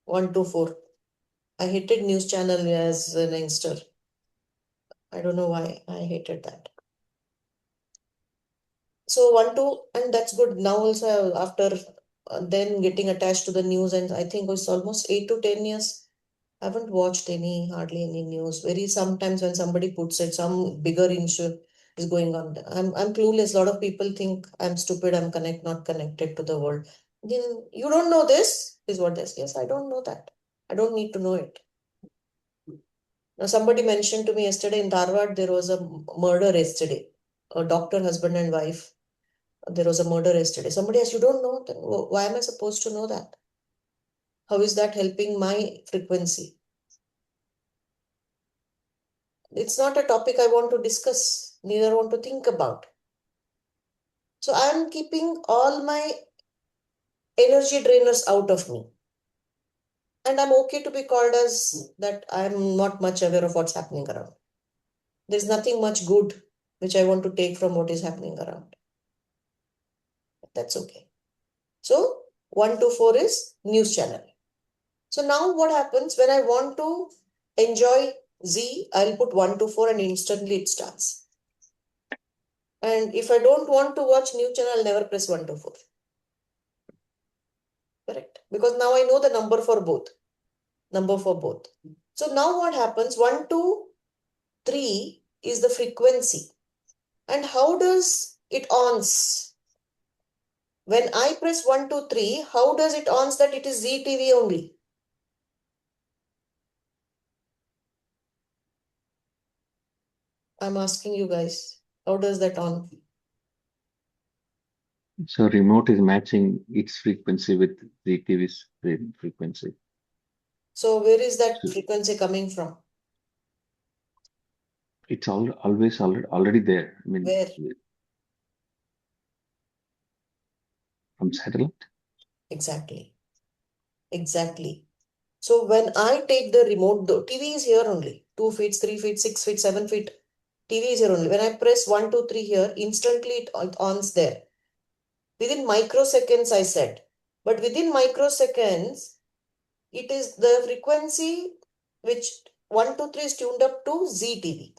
1, 2, 4. I hated news channel as an youngster. I don't know why I hated that. So 1, 2, and that's good. Now also after then getting attached to the news, and I think it's almost 8 to 10 years. I haven't watched hardly any news. Very sometimes when somebody puts it, some bigger issue is going on. I'm clueless. A lot of people think I'm stupid. I'm not connected to the world. Then you don't know this, is what they say. Yes, I don't know that. I don't need to know it. Now somebody mentioned to me yesterday in Dharwad there was a murder yesterday. A doctor, husband and wife. There was a murder yesterday. Somebody asked, you don't know? Then why am I supposed to know that? How is that helping my frequency? It's not a topic I want to discuss, neither want to think about. So I am keeping all my energy drainers out of me. And I'm okay to be called as that I'm not much aware of what's happening around. There's nothing much good which I want to take from what is happening around. That's okay. So 1 to 4 is news channel. So now what happens when I want to enjoy Z, I'll put 1 to 4 and instantly it starts. And if I don't want to watch news channel, I'll never press 1 to 4. Correct? Because now I know the number for both. Number for both. So now what happens? 1 to 3 is the frequency. And how does it ons? When I press 1 to 3, how does it ons that it is ZTV only? I'm asking you guys, how does that on? So remote is matching its frequency with the TV's frequency. So where is that frequency coming from? It's always already there. I mean, where? From satellite. Exactly. Exactly. So when I take the remote, the TV is here only. 2 feet, 3 feet, 6 feet, 7 feet. TV is here only. When I press 1, 2, 3 here, instantly it ons there. Within microseconds, I said. But within microseconds, it is the frequency which 1, 2, 3 is tuned up to ZTV.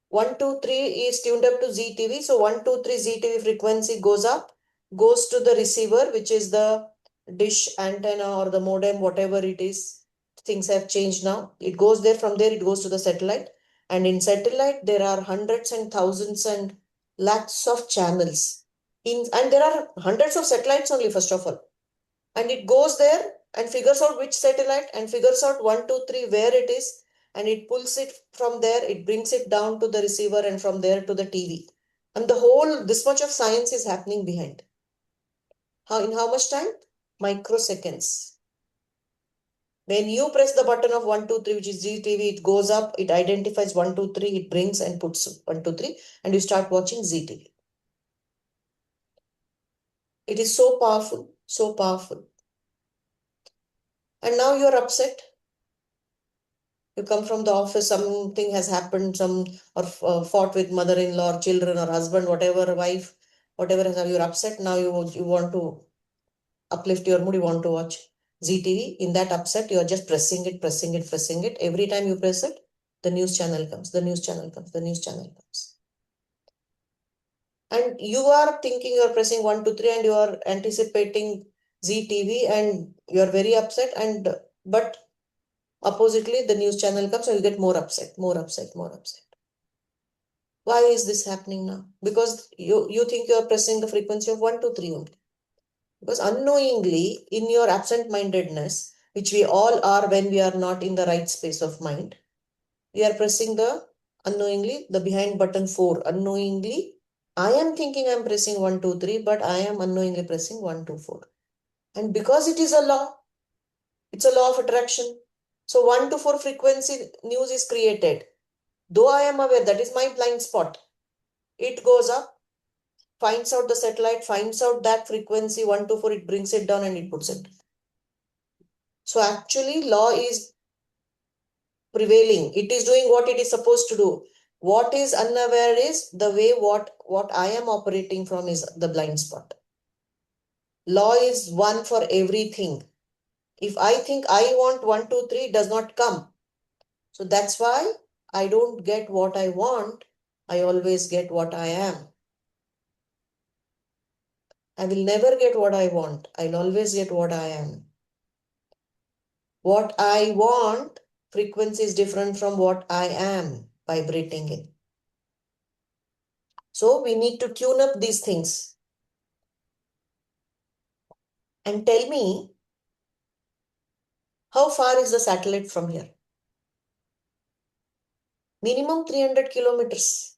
1, 2, 3 is tuned up to ZTV. So 1, 2, 3 ZTV frequency goes up, goes to the receiver, which is the dish antenna or the modem, whatever it is. Things have changed now. It goes there. From there, it goes to the satellite. And in satellite, there are hundreds and thousands and lakhs of channels. And there are hundreds of satellites only, first of all. And it goes there and figures out which satellite and figures out 1, 2, 3 where it is, and it pulls it from there, it brings it down to the receiver and from there to the TV. And this much of science is happening behind. In how much time? Microseconds. When you press the button of 1, 2, 3, which is ZTV, it goes up, it identifies 1, 2, 3, it brings and puts 1, 2, 3, and you start watching ZTV. It is so powerful, so powerful. And now you're upset. You come from the office, something has happened, or fought with mother-in-law, or children, or husband, whatever, wife, whatever has happened, you're upset. Now you want to uplift your mood, you want to watch ZTV. In that upset, you're just pressing it, pressing it, pressing it. Every time you press it, the news channel comes, the news channel comes, the news channel comes. And you are thinking you're pressing 1, 2, 3 and you are anticipating ZTV and you're very upset. But Oppositely, the news channel comes, so you'll get more upset, more upset, more upset. Why is this happening now? Because you think you're pressing the frequency of 1, 2, 3 only. Because unknowingly, in your absent-mindedness, which we all are when we are not in the right space of mind, we are pressing unknowingly, the behind button 4. Unknowingly, I am thinking I'm pressing 1, 2, 3, but I am unknowingly pressing 1, 2, 4. And because it is a law, it's a law of attraction. So 1 to 4 frequency news is created. Though I am aware that is my blind spot, it goes up, finds out the satellite, finds out that frequency 1 to 4, it brings it down and it puts it. So actually law is prevailing. It is doing what it is supposed to do. What is unaware is the way what I am operating from is the blind spot. Law is one for everything. If I think I want 1, 2, 3, it does not come. So that's why I don't get what I want. I always get what I am. I will never get what I want. I'll always get what I am. What I want, frequency is different from what I am vibrating in. So we need to tune up these things. And tell me, how far is the satellite from here? Minimum 300 kilometers.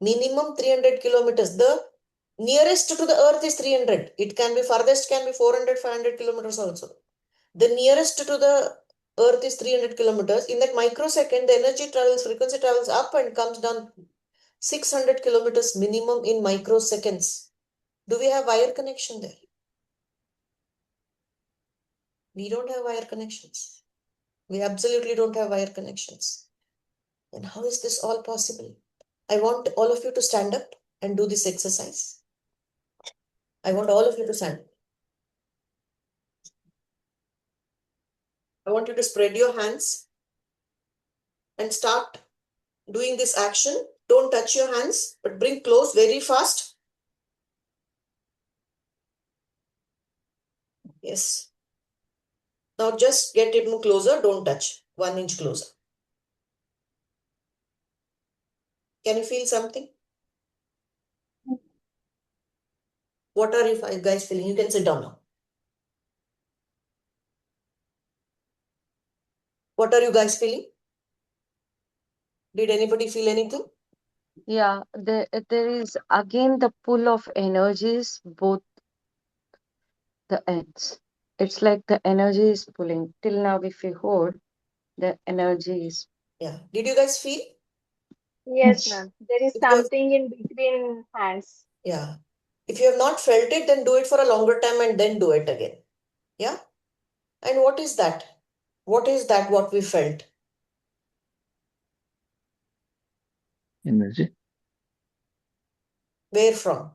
Minimum 300 kilometers. The nearest to the earth is 300. It can be farthest, can be 400, 500 kilometers also. The nearest to the earth is 300 kilometers. In that microsecond, the energy travels, frequency travels up and comes down 600 kilometers minimum in microseconds. Do we have wire connection there? We don't have wire connections. We absolutely don't have wire connections. Then how is this all possible? I want all of you to stand up and do this exercise. I want all of you to stand up. I want you to spread your hands and start doing this action. Don't touch your hands, but bring close very fast. Yes. Now just get it closer. Don't touch. 1 inch closer. Can you feel something? What are you guys feeling? You can sit down now. What are you guys feeling? Did anybody feel anything? Yeah, there is again the pull of energies, both the ends. It's like the energy is pulling. Till now, if we hold, the energy is. Yeah. Did you guys feel? Yes, ma'am. There is If you have, something in between hands. yeah. If you have not felt it, then do it for a longer time and then do it again. Yeah. And what is that? What is that what we felt? Energy. Where from?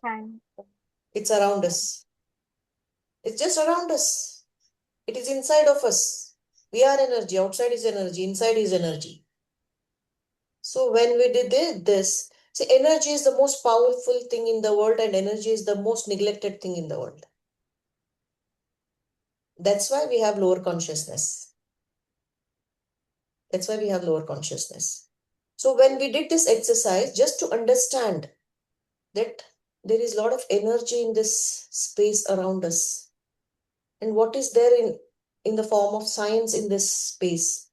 Hand. It's around us. It's just around us. It is inside of us. We are energy. Outside is energy. Inside is energy. So when we did this, see, energy is the most powerful thing in the world and energy is the most neglected thing in the world. That's why we have lower consciousness. That's why we have lower consciousness. So when we did this exercise, just to understand that there is a lot of energy in this space around us. And what is there in the form of science in this space?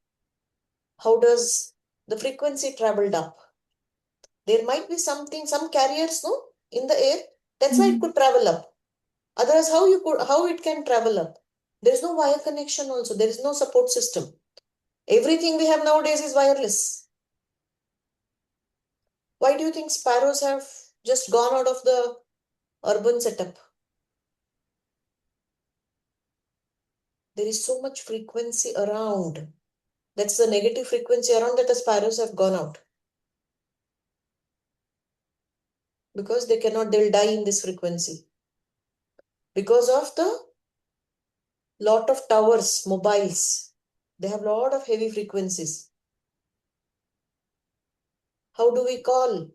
How does the frequency traveled up? There might be something, some carriers, no, in the air. That's why it could travel up. Otherwise, how it can travel up? There is no wire connection also. There is no support system. Everything we have nowadays is wireless. Why do you think sparrows have just gone out of the urban setup? There is so much frequency around. That's the negative frequency around that the sparrows have gone out. Because they'll die in this frequency. Because of the lot of towers, mobiles, they have lot of heavy frequencies. How do we call?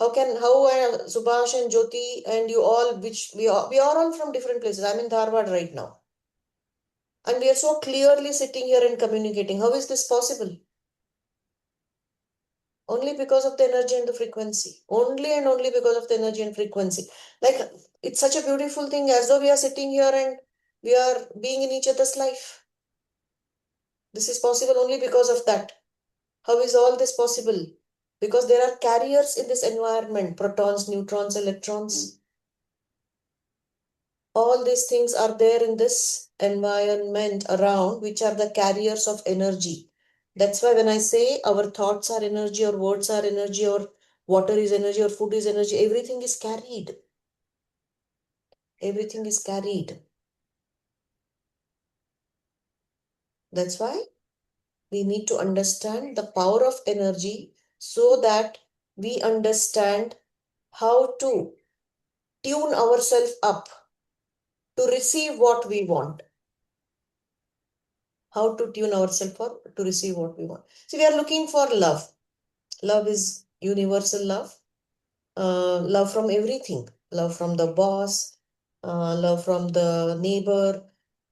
How Subhash and Jyoti and you all, we are all from different places. I'm in Dharwad right now. And we are so clearly sitting here and communicating. How is this possible? Only because of the energy and the frequency. Only and only because of the energy and frequency. Like, it's such a beautiful thing, as though we are sitting here and we are being in each other's life. This is possible only because of that. How is all this possible? Because there are carriers in this environment, protons, neutrons, electrons. All these things are there in this environment around, which are the carriers of energy. That's why when I say our thoughts are energy, or words are energy, or water is energy, or food is energy, everything is carried. Everything is carried. That's why we need to understand the power of energy so that we understand how to tune ourselves up to receive what we want. How to tune ourselves up to receive what we want. So we are looking for love. Love is universal love. Love from everything. Love from the boss, love from the neighbor,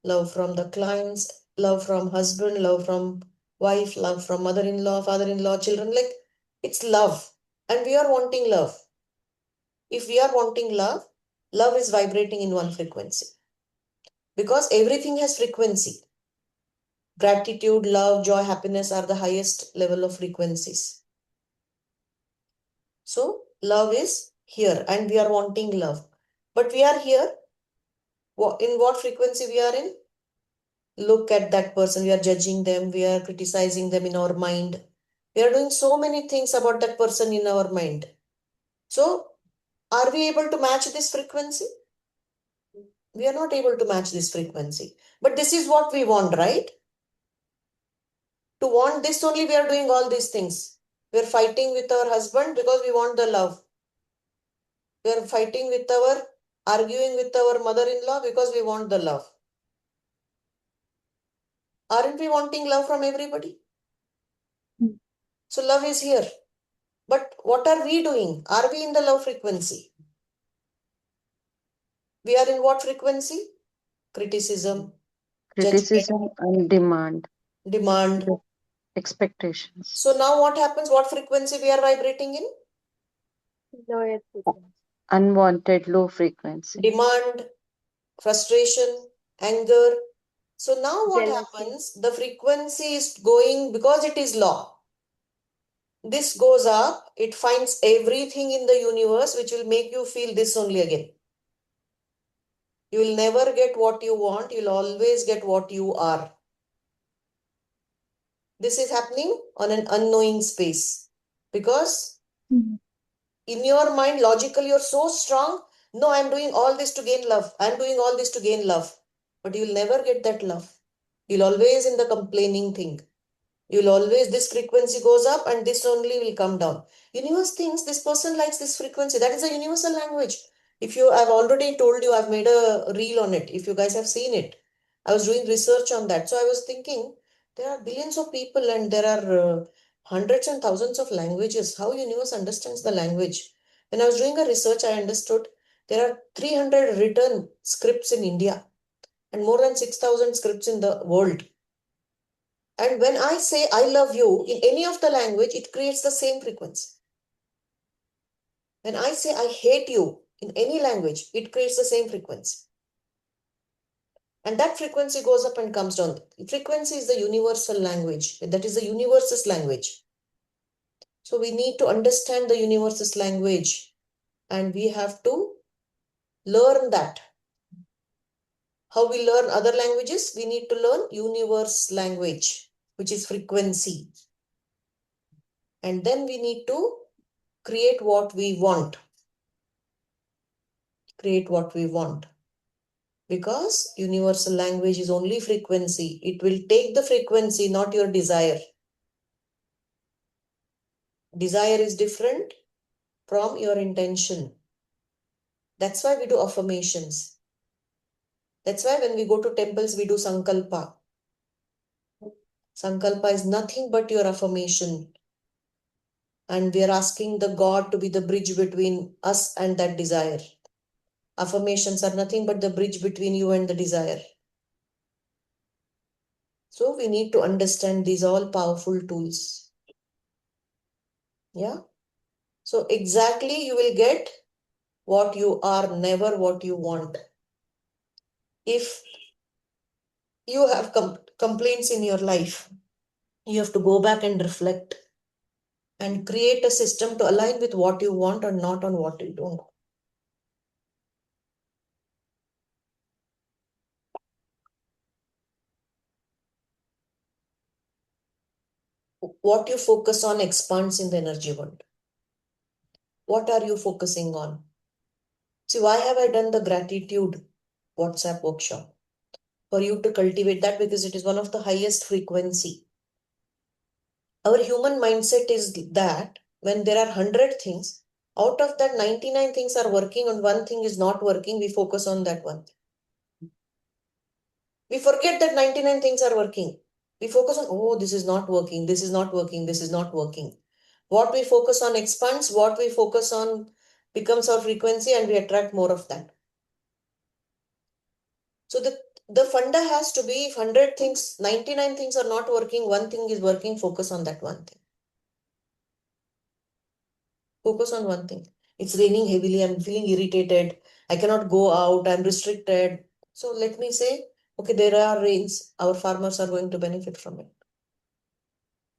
love from the clients, love from husband, love from wife, love from mother-in-law, father-in-law, children. Like, it's love. And we are wanting love. If we are wanting love, love is vibrating in one frequency. Because everything has frequency. Gratitude, love, joy, happiness are the highest level of frequencies. So love is here and we are wanting love. But we are here. In what frequency we are in? Look at that person. We are judging them. We are criticizing them in our mind. We are doing so many things about that person in our mind. So are we able to match this frequency? We are not able to match this frequency. But this is what we want, right? To want this only, we are doing all these things. We are fighting with our husband because we want the love. We are fighting with arguing with our mother-in-law because we want the love. Aren't we wanting love from everybody? So love is here. But what are we doing? Are we in the love frequency? We are in what frequency? Criticism, Criticism and demand. the expectations. So now what happens? What frequency we are vibrating in? Lower frequency. Unwanted low frequency. Demand, frustration, anger. So now what Jealousy. happens? The frequency is going, because it is law. This goes up, it finds everything in the universe which will make you feel this only again. You will never get what you want, you'll always get what you are. This is happening on an unknowing space because in your mind, logically, you're so strong. No, I'm doing all this to gain love. I'm doing all this to gain love. But you'll never get that love. You'll always in the complaining thing. You'll always, this frequency goes up and this only will come down. Universe thinks this person likes this frequency. That is a universal language. I've already told you, I've made a reel on it. If you guys have seen it, I was doing research on that. So I was thinking, there are billions of people and there are hundreds and thousands of languages. How universe understands the language? When I was doing a research, I understood there are 300 written scripts in India and more than 6,000 scripts in the world. And when I say I love you in any of the language, it creates the same frequency. When I say I hate you in any language, it creates the same frequency. And that frequency goes up and comes down. Frequency is the universal language. That is the universe's language. So we need to understand the universe's language and we have to learn that. How we learn other languages? We need to learn universe language, which is frequency. And then we need to create what we want. Create what we want. Because universal language is only frequency. It will take the frequency, not your desire. Desire is different from your intention. That's why we do affirmations. That's why when we go to temples, we do sankalpa. Sankalpa is nothing but your affirmation. And we are asking the God to be the bridge between us and that desire. Affirmations are nothing but the bridge between you and the desire. So we need to understand these all powerful tools. Yeah. So exactly you will get what you are, never what you want. If you have complaints in your life, you have to go back and reflect and create a system to align with what you want and not on what you don't. What you focus on expands in the energy world. What are you focusing on? See, why have I done the gratitude WhatsApp workshop? For you to cultivate that, because it is one of the highest frequency. Our human mindset is that when there are 100 things, out of that 99 things are working and one thing is not working, we focus on that one. We forget that 99 things are working. We focus on, oh, this is not working, this is not working, this is not working. What we focus on expands, what we focus on becomes our frequency, and we attract more of that. So the funda has to be, if 100 things, 99 things are not working, one thing is working, focus on that one thing. Focus on one thing. It's raining heavily, I'm feeling irritated, I cannot go out, I'm restricted. So let me say, okay, there are rains, our farmers are going to benefit from it.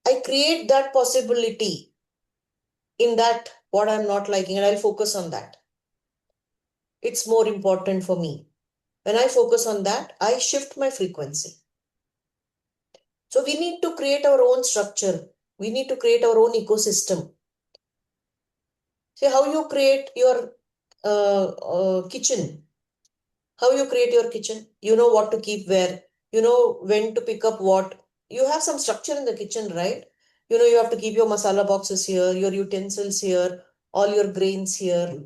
I create that possibility in that what I'm not liking, and I'll focus on that. It's more important for me. When I focus on that, I shift my frequency. So we need to create our own structure. We need to create our own ecosystem. See how you create your kitchen. How you create your kitchen. You know what to keep where. You know when to pick up what. You have some structure in the kitchen, right? You know you have to keep your masala boxes here, your utensils here, all your grains here.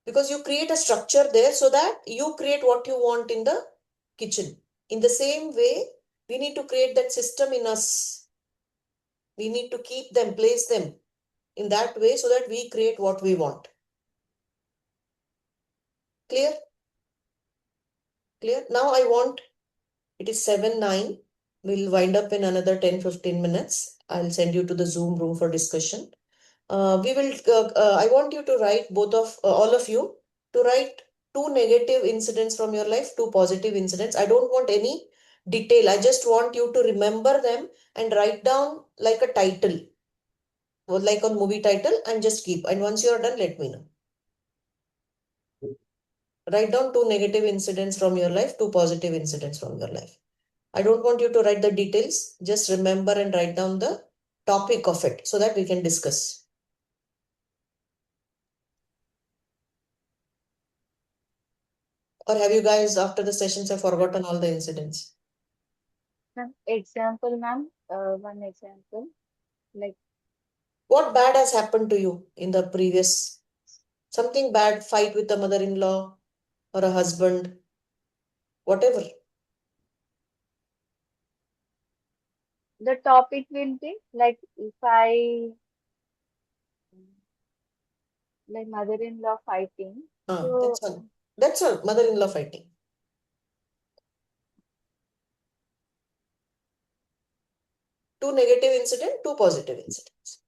Because you create a structure there so that you create what you want in the kitchen. In the same way, we need to create that system in us. We need to keep them, place them in that way so that we create what we want. Clear? Clear? Now I want, it is 7:09. We'll wind up in another 10-15 minutes. I'll send you to the Zoom room for discussion. I want you to write all of you to write 2 negative incidents from your life, 2 positive incidents. I don't want any detail. I just want you to remember them and write down like a title, or like a movie title, and just keep. And once you are done, let me know. Write down 2 negative incidents from your life, 2 positive incidents from your life. I don't want you to write the details. Just remember and write down the topic of it so that we can discuss. Or have you guys, after the sessions, have forgotten all the incidents? Example, ma'am. One example. Like, what bad has happened to you in the previous? Something bad, fight with a mother-in-law or a husband, whatever. the topic will be like if I like mother-in-law fighting. So That's all. That's all. Mother-in-law fighting. 2 negative incidents, 2 positive incidents.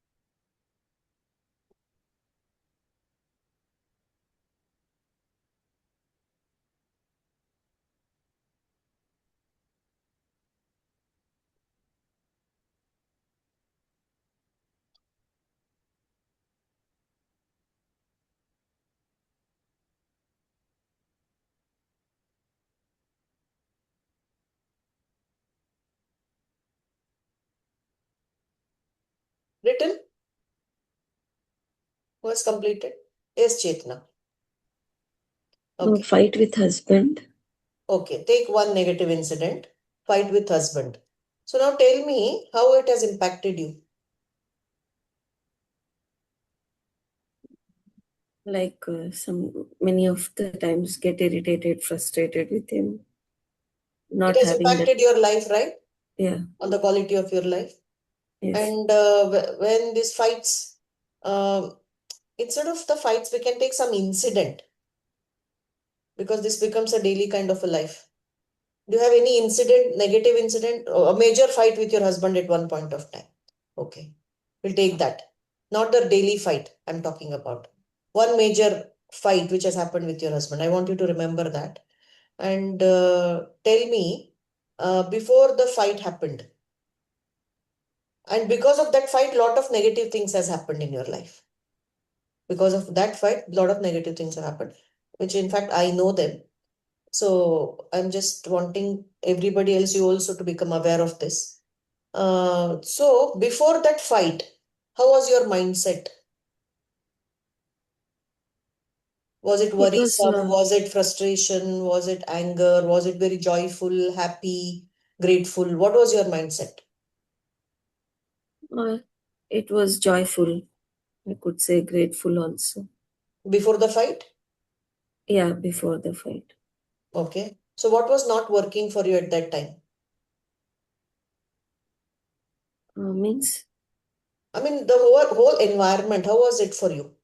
Written? Who has completed? Yes, Chetna. Okay. Fight with husband. Okay, take 1 negative incident. Fight with husband. So now tell me how it has impacted you. Like many of the times get irritated, frustrated with him. Not It has having impacted your life, right? Yeah. On the quality of your life. Yes. And when these fights instead of the fights, we can take some incident, because this becomes a daily kind of a life. Do you have any incident, negative incident, or a major fight with your husband at one point of time? Okay, we'll take that. Not the daily fight I'm talking about. One major fight which has happened with your husband. I want you to remember that. And tell me, before the fight happened, and because of that fight, lot of negative things has happened in your life. Because of that fight, lot of negative things have happened, which in fact I know them. So I'm just wanting everybody else, you also, to become aware of this. So before that fight, how was your mindset? Was it It was worrisome? Was it frustration? Was it anger? Was it very joyful, happy, grateful? What was your mindset uh, it was joyful. I could say grateful also. before the fight? Yeah, before the fight. Okay. So what was not working for you at that time? Means I mean, the whole environment, how was it for you?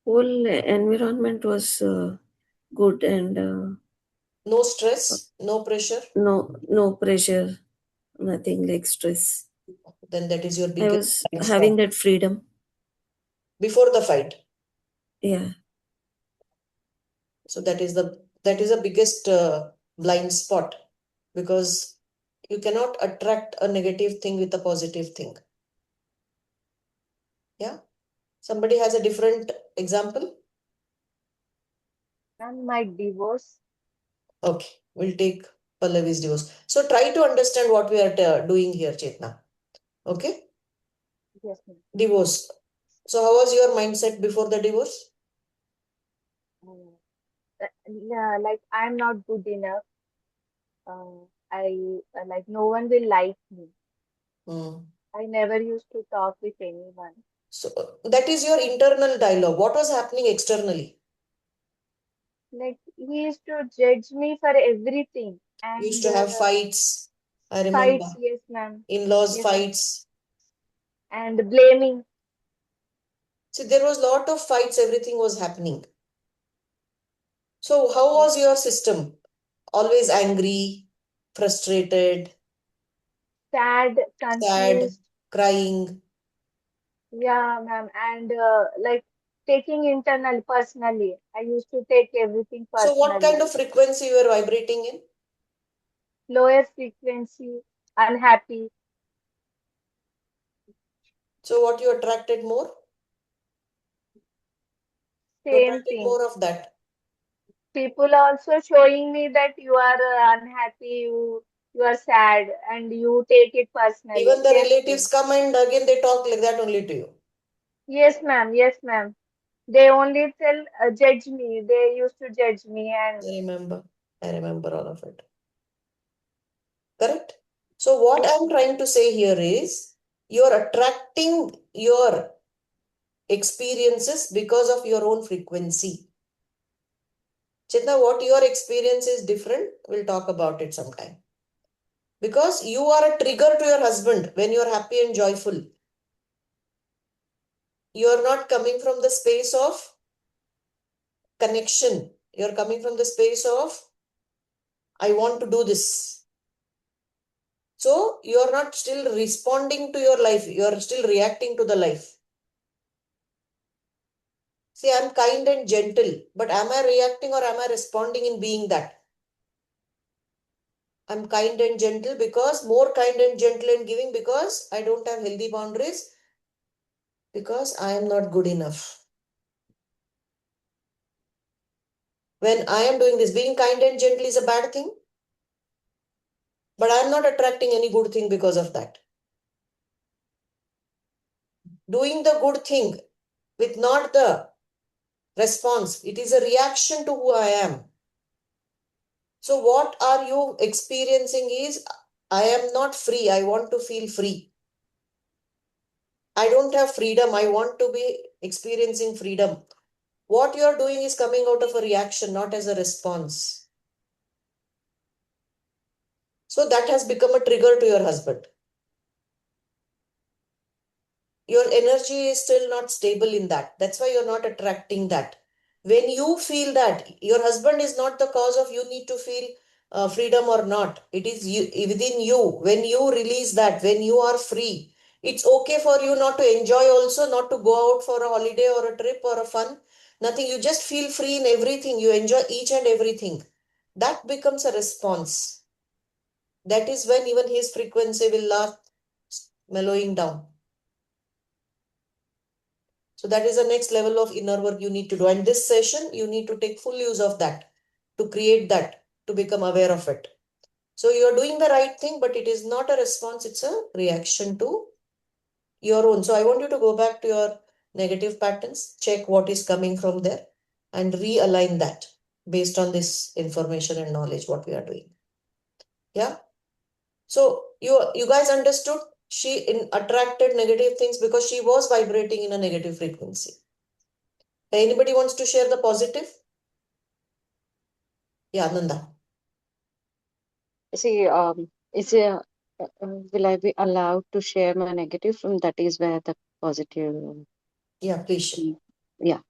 whole environment was good, and No stress, no pressure? no pressure, nothing like stress. Then that is your I biggest was blind spot. having that freedom. Before the fight. Yeah. So that is the biggest blind spot, because you cannot attract a negative thing with a positive thing. Yeah. Somebody has a different example? And my divorce. Okay, we'll take Pallavi's divorce. So try to understand what we are doing here, Chetna. Okay? Yes, ma'am. Divorce. So how was your mindset before the divorce? Yeah, like I'm not good enough. I like no one will like me. I never used to talk with anyone. So that is your internal dialogue. What was happening externally? Like he used to judge me for everything, You used and to have fights. I remember. fights, yes, ma'am. In-laws Yes, ma'am. fights. And blaming. See, there was a lot of fights, everything was happening. So how was your system? Always angry, frustrated, Sad, sad, confused. crying. Yeah, ma'am. And like taking internal personally. I used to take everything So what kind personally. of frequency you were vibrating in? Lower frequency, unhappy. So what you attracted more? You Same attracted thing. more of that. People also showing me that you are unhappy, you are sad, and you take it personally. Even the Same relatives thing. come and again they talk like that only to you. Yes, ma'am. Yes, ma'am. They only judge me. They used to judge me, and I remember all of it. Correct? So what yes, I'm trying to say here is, you're attracting your experiences because of your own frequency. Chitna, what your experience is different, we'll talk about it sometime. Because you are a trigger to your husband when you're happy and joyful. You're not coming from the space of connection. You're coming from the space of, I want to do this. So you're not still responding to your life. You're still reacting to the life. See, I'm kind and gentle, but am I reacting or am I responding in being that? I'm kind and gentle because, more kind and gentle and giving because I don't have healthy boundaries, because I am not good enough. When I am doing this, being kind and gentle is a bad thing, but I am not attracting any good thing because of that. Doing the good thing with not the response, it is a reaction to who I am. So what are you experiencing is, I am not free. I want to feel free. I don't have freedom. I want to be experiencing freedom. What you are doing is coming out of a reaction, not as a response. So that has become a trigger to your husband. your energy is still not stable in that. That's why you're not attracting that. When you feel that your husband is not the cause of you need to feel freedom or not, it is you, within you. When you release that, when you are free, it's okay for you not to enjoy also, not to go out for a holiday or a trip or a fun. Nothing. You just feel free in everything. You enjoy each and everything. That becomes a response. That is when even his frequency will start mellowing down. So that is the next level of inner work you need to do. And this session, you need to take full use of that, to create that, to become aware of it. So you're doing the right thing, but it is not a response, it's a reaction to your own. So I want you to go back to your negative patterns, check what is coming from there, and realign that based on this information and knowledge, what we are doing. Yeah. So you guys understood she attracted negative things because she was vibrating in a negative frequency. Anybody wants to share the positive? Yeah, Nanda. See, will I be allowed to share my negative from that is where the positive? Yeah, please share. Yeah.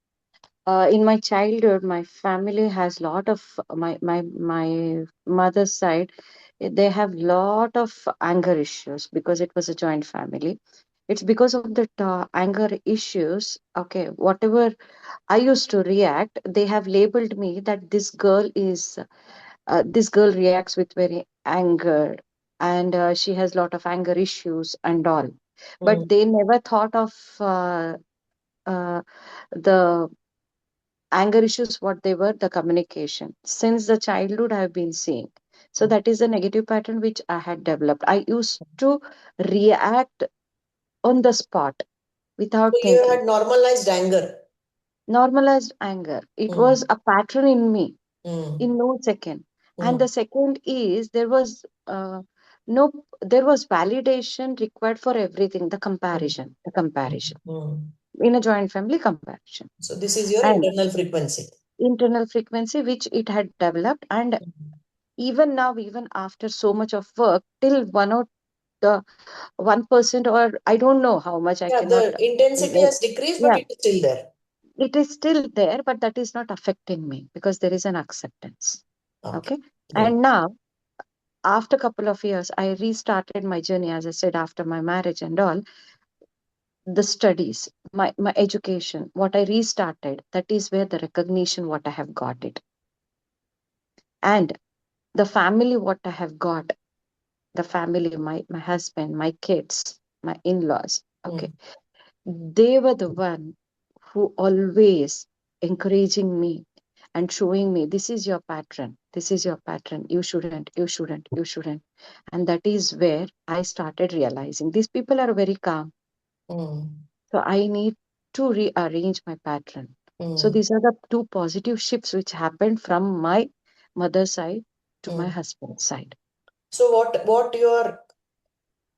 In my childhood, my family has lot of my mother's side. They have lot of anger issues because it was a joint family. It's because of the anger issues. Okay, whatever I used to react, they have labeled me that this girl reacts with very anger, and she has lot of anger issues and all. But they never thought of uh, the anger issues, what they were, the communication. Since the childhood, I've been seeing. So that is a negative pattern which I had developed. I used to react on the spot So without you thinking. had normalized anger. Normalized anger. It was Mm. a pattern in me Mm. in no second. And the Mm. second is no there was validation required for everything. The comparison Mm. in a joint family comparison. So this is your And internal frequency. internal frequency which it had developed, and Mm. even now, even after so much of work, till the 1%, or I don't know how much, I Yeah, cannot the intensity has decreased, but yeah, it is still there. it is still there, but that is not affecting me because there is an acceptance. Okay, Okay. great. And now, after a couple of years, I restarted my journey, as I said, after my marriage and all. The studies, my education, what I restarted, that is where the recognition what I have got it. And the family what I have got, the family, my husband, my kids, my in-laws, okay, Mm. they were the one who always encouraging me and showing me, this is your pattern, this is your pattern, you shouldn't. And that is where I started realizing these people are very calm. Mm. So I need to rearrange my pattern. So Mm. these are the two positive shifts which happened from my mother's side to my Mm. husband's side. So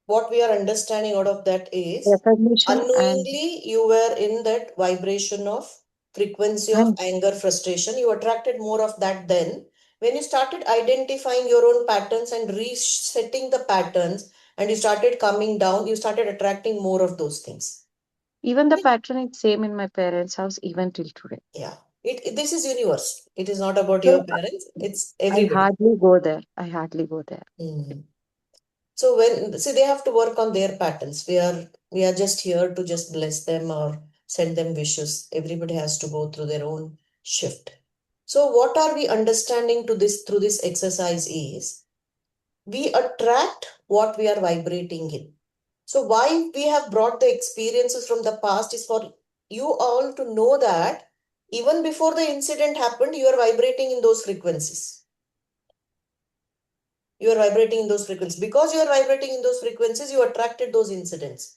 what we are understanding out of that is Recognition unknowingly you were in that vibration of frequency of and anger, frustration. You attracted more of that then. When you started identifying your own patterns and resetting the patterns and you started coming down, you started attracting more of those things. even the pattern is same in my parents' house even till today. Yeah. This is universe. It is not about your So parents. It's I everybody. hardly go there. I hardly go there. Mm. So they have to work on their patterns. We are just here to just bless them or send them wishes. Everybody has to go through their own shift. So what are we understanding to this through this exercise is we attract what we are vibrating in. So why we have brought the experiences from the past is for you all to know that even before the incident happened, you are vibrating in those frequencies. You are vibrating in those frequencies. Because you are vibrating in those frequencies, you attracted those incidents.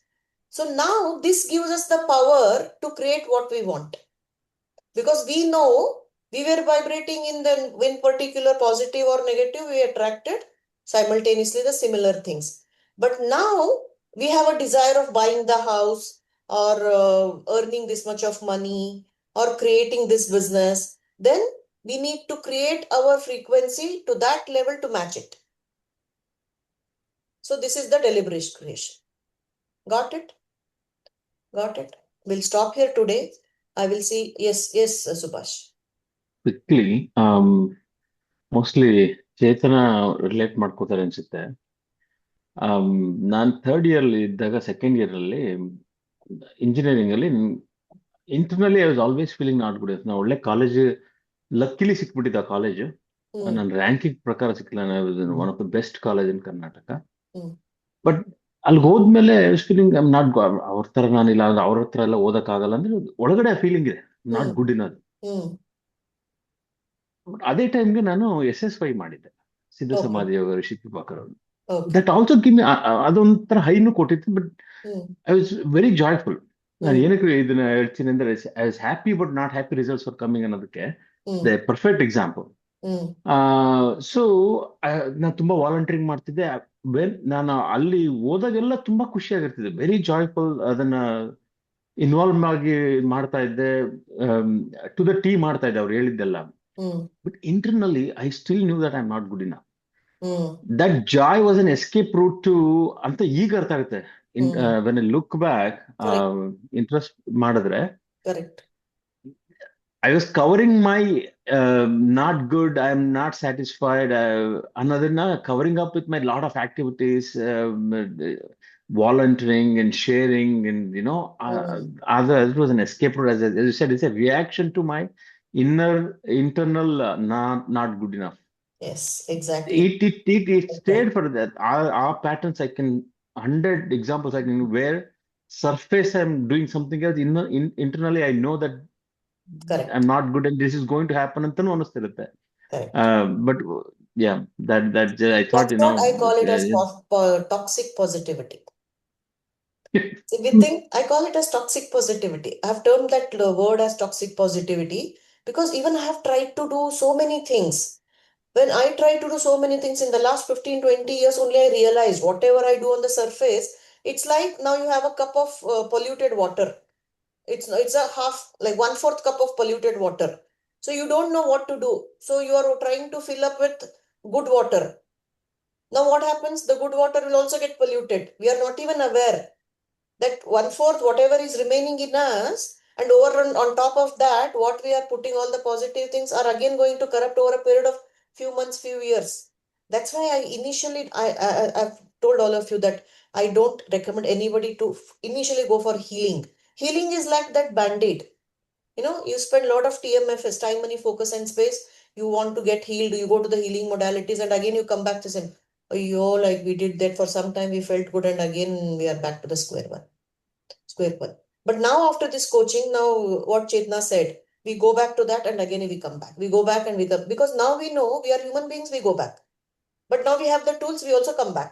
So now this gives us the power to create what we want. Because we know we were vibrating in particular positive or negative, we attracted simultaneously the similar things. But now we have a desire of buying the house or earning this much of money or creating this business. Then we need to create our frequency to that level to match it. So this is the deliberate creation. Got it? Got it? We'll stop here today. I will see. Yes, Subhash. Quickly, mostly Chetana relate ಮಾಡ್ಕೋತಾರೆ ಅನ್ಸುತ್ತೆ. ನಾನು third year ಇದ್ದಾಗ second year ಅಲ್ಲಿ engineering ಅಲ್ಲಿ internally I was always feeling not good. ನಾವು ಒಳ್ಳೆ college ಲಕ್ಕಿಲಿ ಸಿಕ್ಬಿಟ್ಟಿದ್ದ college. ನನ್ನ ranking ಪ್ರಕಾರ ಸಿಕ್ಕಿಲ್ಲ. One of the best college in Karnataka. But ಅಲ್ಲಿ ಹೋದ್ಮೇಲೆ ಫೀಲಿಂಗ್ ಐ ನಾಟ್ ಅವ್ರ ತರ ನಾನಿಲ್ಲ, ಅವ್ರ ಹತ್ರ ಎಲ್ಲ ಓದಕ್ಕಾಗಲ್ಲ ಅಂದ್ರೆ ಒಳಗಡೆ ಫೀಲಿಂಗ್ ಇದೆ, ನಾಟ್ ಗುಡ್ ಇನೋದು. ಅದೇ ಟೈಮ್ಗೆ ನಾನು SSY ಮಾಡಿದ್ದೆ, ಸಿದ್ಧ ಸಮಾಧಿ ಯೋಗ ಋಷಿ ಕೃಪಾಕರ್ ಅವರು. ದಟ್ ಆಲ್ಸೋ ಗಿವ್ ಮಿ, ಅದೊಂಥರ ಹೈನು ಕೊಟ್ಟಿತ್ತು. But I was very joyful. ನಾನು ಏನಕ್ಕೆ ಇದನ್ನ ಹೇಳ್ತೀನಿ ಅಂದ್ರೆ, I was happy but not happy results for coming ಅನ್ನೋದಕ್ಕೆ ದ ಪರ್ಫೆಕ್ಟ್ ಎಕ್ಸಾಂಪಲ್. ಸೊ ನಾನು ತುಂಬಾ ವಾಲಂಟಿಯರಿಂಗ್ ಮಾಡ್ತಿದ್ದೆ. ನಾನು ಅಲ್ಲಿ ಹೋದಾಗೆಲ್ಲ ತುಂಬಾ ಖುಷಿಯಾಗಿರ್ತಿದ್ದೆ, ವೆರಿ ಜಾಯ್ಫುಲ್. ಅದನ್ನ ಇನ್ವಾಲ್ವ್ ಆಗಿ ಮಾಡ್ತಾ ಇದ್ದೆ, ಟು ದ ಟೀ ಮಾಡ್ತಾ ಇದ್ದೆ ಅವ್ರು ಹೇಳಿದ್ದೆಲ್ಲ. But internally I still knew that I am not good enough. That joy was an escape route to ಅಂತ ಈಗ ಅರ್ಥ ಆಗುತ್ತೆ. When I look back, interest ಮಾಡಿದ್ರೆ I was covering my not good, I am not satisfied, another covering up with my lot of activities, volunteering and sharing, and other. It was an escape route, as you said. It's a reaction to my internal not good enough. Yes, exactly. It stayed for that. Our patterns, I can 100 examples I can, where surface I'm doing something else, internally I know that I'm not good and this is going to happen antanu ಅನ್ನಿಸ್ತಿರುತ್ತೆ. But yeah, that I thought, that's what I call it as toxic positivity. See, I call it as toxic positivity. I have termed that word as toxic positivity because even I have tried to do so many things. When I try to do so many things in the last 15-20 years, only I realize whatever I do on the surface, it's like now you have a cup of polluted water. It's a half, like 1/4 cup of polluted water. So you don't know what to do. So you are trying to fill up with good water. Now what happens? The good water will also get polluted. We are not even aware that 1/4, whatever is remaining in us, and over on top of that, what we are putting, all the positive things are again going to corrupt over a period of few months, few years. That's why I've told all of you that I don't recommend anybody to initially go for healing. Healing is like that band-aid. You spend a lot of TMFS, time, money, focus, and space. You want to get healed. You go to the healing modalities, and again you come back to say, "Oh, like we did that for some time, we felt good, and again we are back to the square one." But now after this coaching, now what Chetna said, we go back to that, and again we come back. We go back and we come, because now we know we are human beings. We go back, but now we have the tools. We also come back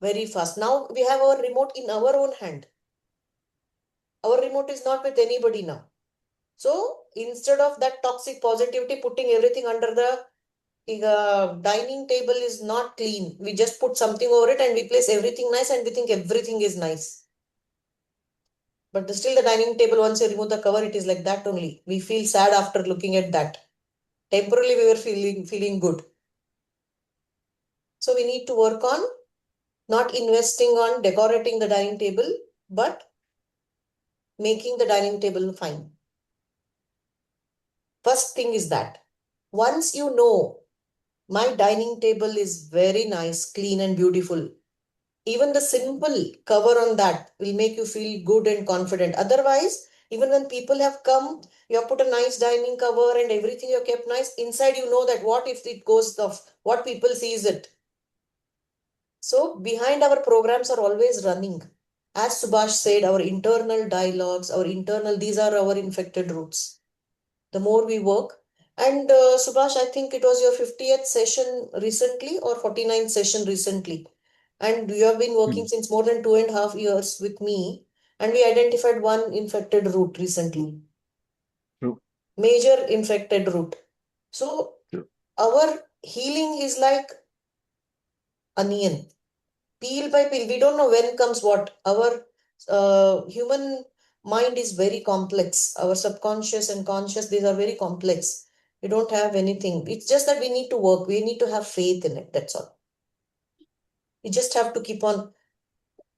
very fast. Now we have our remote in our own hand. Our remote is not with anybody now. So instead of that toxic positivity, putting everything under the dining table is not clean. We just put something over it and we place everything nice and we think everything is nice. But still the dining table, once you remove the cover, it is like that only. We feel sad after looking at that. Temporarily we were feeling good. So we need to work on not investing on decorating the dining table, but making the dining table fine. First thing is that once you know my dining table is very nice, clean and beautiful, even the simple cover on that will make you feel good and confident. Otherwise, even when people have come, you have put a nice dining cover and everything you have kept nice, inside you know that what if it goes off, what people sees it. So behind our programs are always running. As Subhash said, our internal dialogues, these are our infected roots. The more we work, and Subhash, I think it was your 50th session recently or 49th session recently. And you have been working since more than 2.5 years with me. And we identified one infected root recently. True. Major infected root. So True. our healing is like onion. Peel by peel. We don't know when comes what. Our human mind is very complex. Our subconscious and conscious, these are very complex. We don't have anything. It's just that we need to work. We need to have faith in it. That's all. We just have to keep on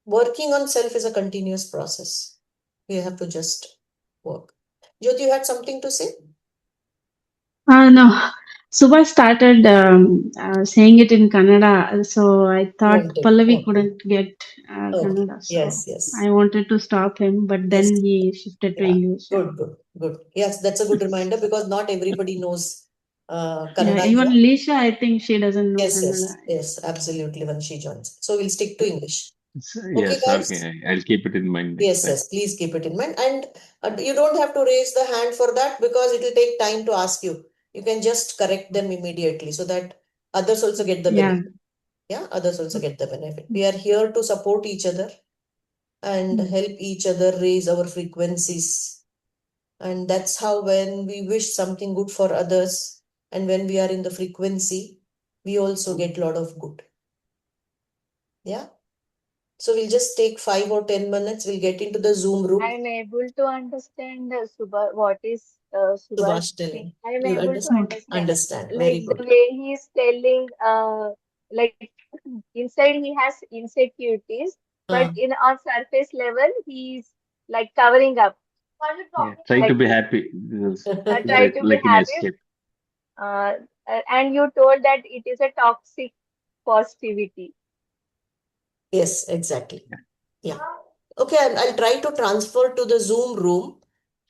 working on self is a continuous process. We have to just work. Jyoti, you had something to say? No. Subha started saying it in Kannada, so I thought Wanted. Pallavi Okay. couldn't get Okay. Kannada, so Yes. I wanted to stop him, but Yes. then he shifted to Yeah. English. Good. Yes, that's a good reminder because not everybody knows Yeah, Kannada even here. Lisha, I think she doesn't know Kannada. Yes, absolutely when she joins. So we'll stick to English. Yes, guys. okay. I'll keep it in mind next time. Yes, please keep it in mind. And you don't have to raise the hand for that because it will take time to ask you. You can just correct them immediately so that others also get the Yeah. benefit. Yeah, others also get the benefit. We are here to support each other and help each other raise our frequencies. And that's how when we wish something good for others and when we are in the frequency, we also get a lot of good. Yeah. So we'll just take 5 or 10 minutes. We'll get into the Zoom room. I'm able to understand what is Subhash Subhash saying. telling. I'm You able to understand. like Very the good. way he's telling like inside he has insecurities, but on surface level he's like covering up. Yeah, try to Like be happy. This try is to be like an happy. escape. And you told that it is a toxic positivity. Yes, exactly. Yeah. Okay, I'll try to transfer to the Zoom room.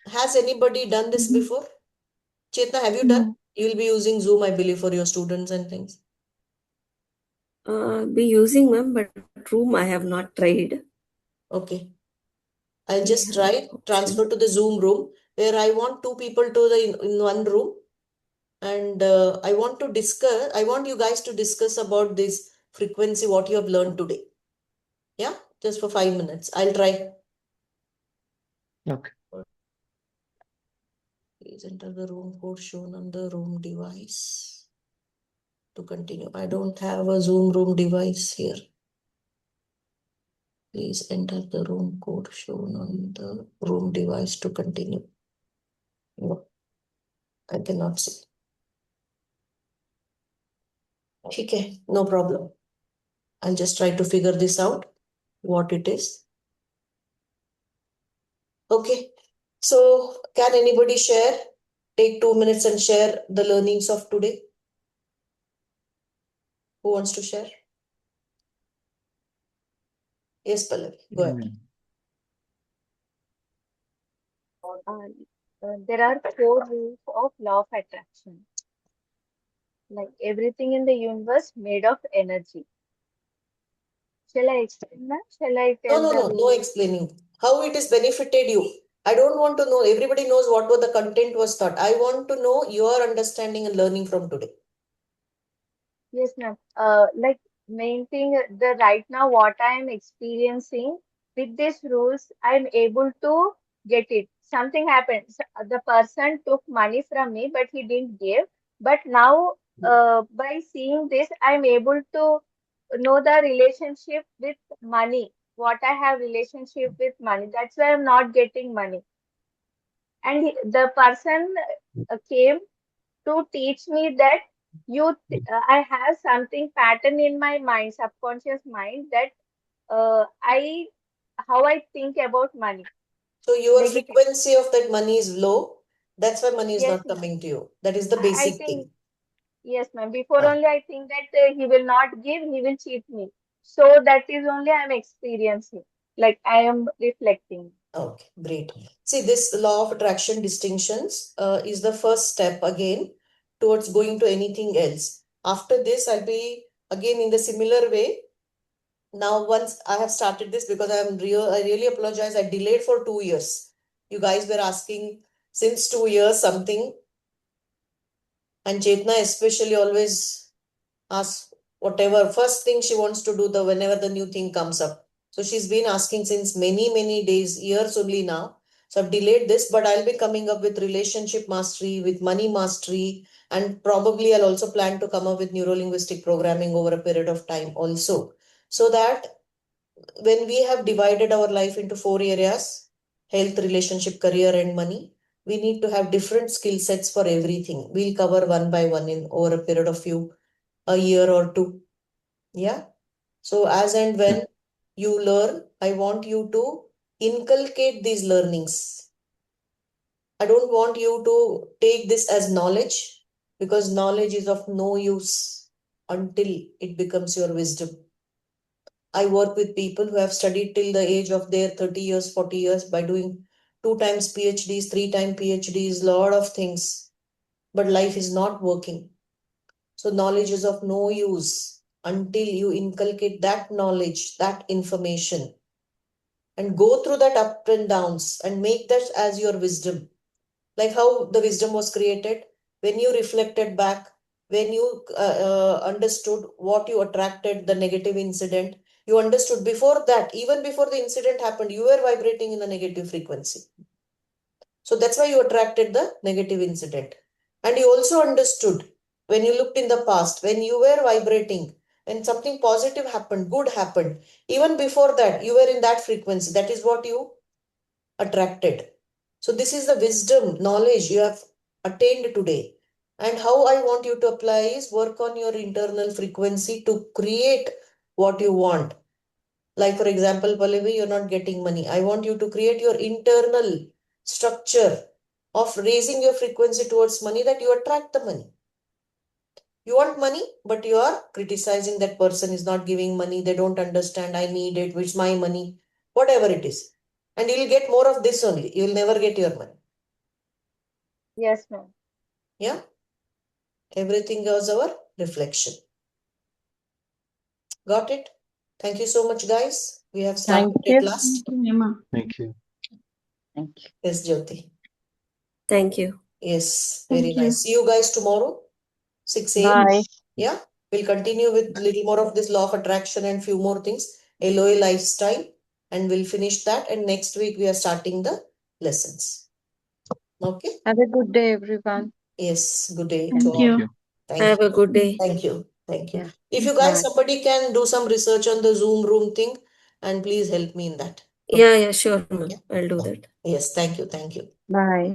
Has anybody done this before? Chetna, have you done? You'll be using Zoom, I believe, for your students and things. Be using, ma'am, but room I have not tried. Okay. I'll just try transfer to the Zoom room where I want two people to the in one room. And I want you guys to discuss about this frequency, what you have learned today. Yeah, just for 5 minutes. I'll try. Okay. Please enter the room code shown on the room device to continue. I don't have a Zoom room device here. Please enter the room code shown on the room device to continue. No, I cannot see. Okay, no problem. I'll just try to figure this out, what it is. Okay, so can anybody share? Take 2 minutes and share the learnings of today. Who wants to share? Yes, Pallavi, go ahead. There are 4 rules of law of attraction. Like everything in the universe made of energy. Shall I explain that? Shall I tell the No rules? explaining. How it has benefited you. I don't want to know. Everybody knows what was the content was taught. I want to know your understanding and learning from today. Yes, ma'am. Like main thing, the right now what I am experiencing with these rules, I'm able to get it. Something happened. The person took money from me, but he didn't give. But now, by seeing this, I'm able to know the relationship with money. What I have relationship with money. That's why I'm not getting money. And the person came to teach me that I have something pattern in my mind, subconscious mind, that I how I think about money. So your Negative. frequency of that money is low. That's why money is Yes, not ma'am. coming to you. That is the I basic think thing. yes, ma'am. Before only I think that he will not give, he will cheat me. So that is only I am experiencing. Like I am reflecting. Okay, great. See, this law of attraction distinctions is the first step again towards going to anything else. After this, I'll be again in the similar way. Now, once I have started this because I really apologize. I delayed for 2 years. You guys were asking since 2 years something, and Chetna especially always asks whatever first thing she wants to do the whenever the new thing comes up. So she's been asking since many days, years only now. So I've delayed this, but I'll be coming up with relationship mastery, with money mastery, and probably I'll also plan to come up with neuro-linguistic programming over a period of time also. So that when we have divided our life into 4 areas, health, relationship, career, and money, we need to have different skill sets for everything. We'll cover one by one in over a period of a year or two. Yeah. So as and when you learn, I want you to inculcate these learnings. I don't want you to take this as knowledge, because knowledge is of no use until it becomes your wisdom. I work with people who have studied till the age of their 30 years, 40 years by doing 2 times PhDs, 3 times PhDs, lot of things. But life is not working. So knowledge is of no use until you inculcate that knowledge, that information, and go through that up and downs and make that as your wisdom. Like how the wisdom was created, when you reflected back, when you understood what you attracted, the negative incident, you understood before that, even before the incident happened, you were vibrating in a negative frequency. So that's why you attracted the negative incident. And you also understood when you looked in the past, when you were vibrating, when something positive happened, good happened, even before that, you were in that frequency. That is what you attracted. So this is the wisdom, knowledge you have attained today. And how I want you to apply is work on your internal frequency to create what you want. Like for example, Pallavi, you're not getting money. I want you to create your internal structure of raising your frequency towards money, that you attract the money. You want money, but you are criticizing that person is not giving money. They don't understand. I need it. It's my money. Whatever it is. And you'll get more of this only. You'll never get your money. Yes, ma'am. Yeah. Everything is our reflection. Got it? Thank you so much, guys. We have started at last. Thank you, Emma. Thank you. Thank you. Yes, Jyoti. Thank you. Yes, Thank very you. nice. See you guys tomorrow, 6 a.m. Bye. Yeah, we'll continue with little more of this law of attraction and few more things, LOA lifestyle, and we'll finish that. And next week we are starting the lessons. Okay. Have a good day, everyone. Yes, good day to Thank all. you. Thank Have you. a good day. Thank you. Thank you. Yeah. If you guys, Bye. somebody can do some research on the Zoom room thing, and please help me in that. Yeah, sure, ma'am. Yeah. I'll do that. Yes, thank you. Thank you. Bye.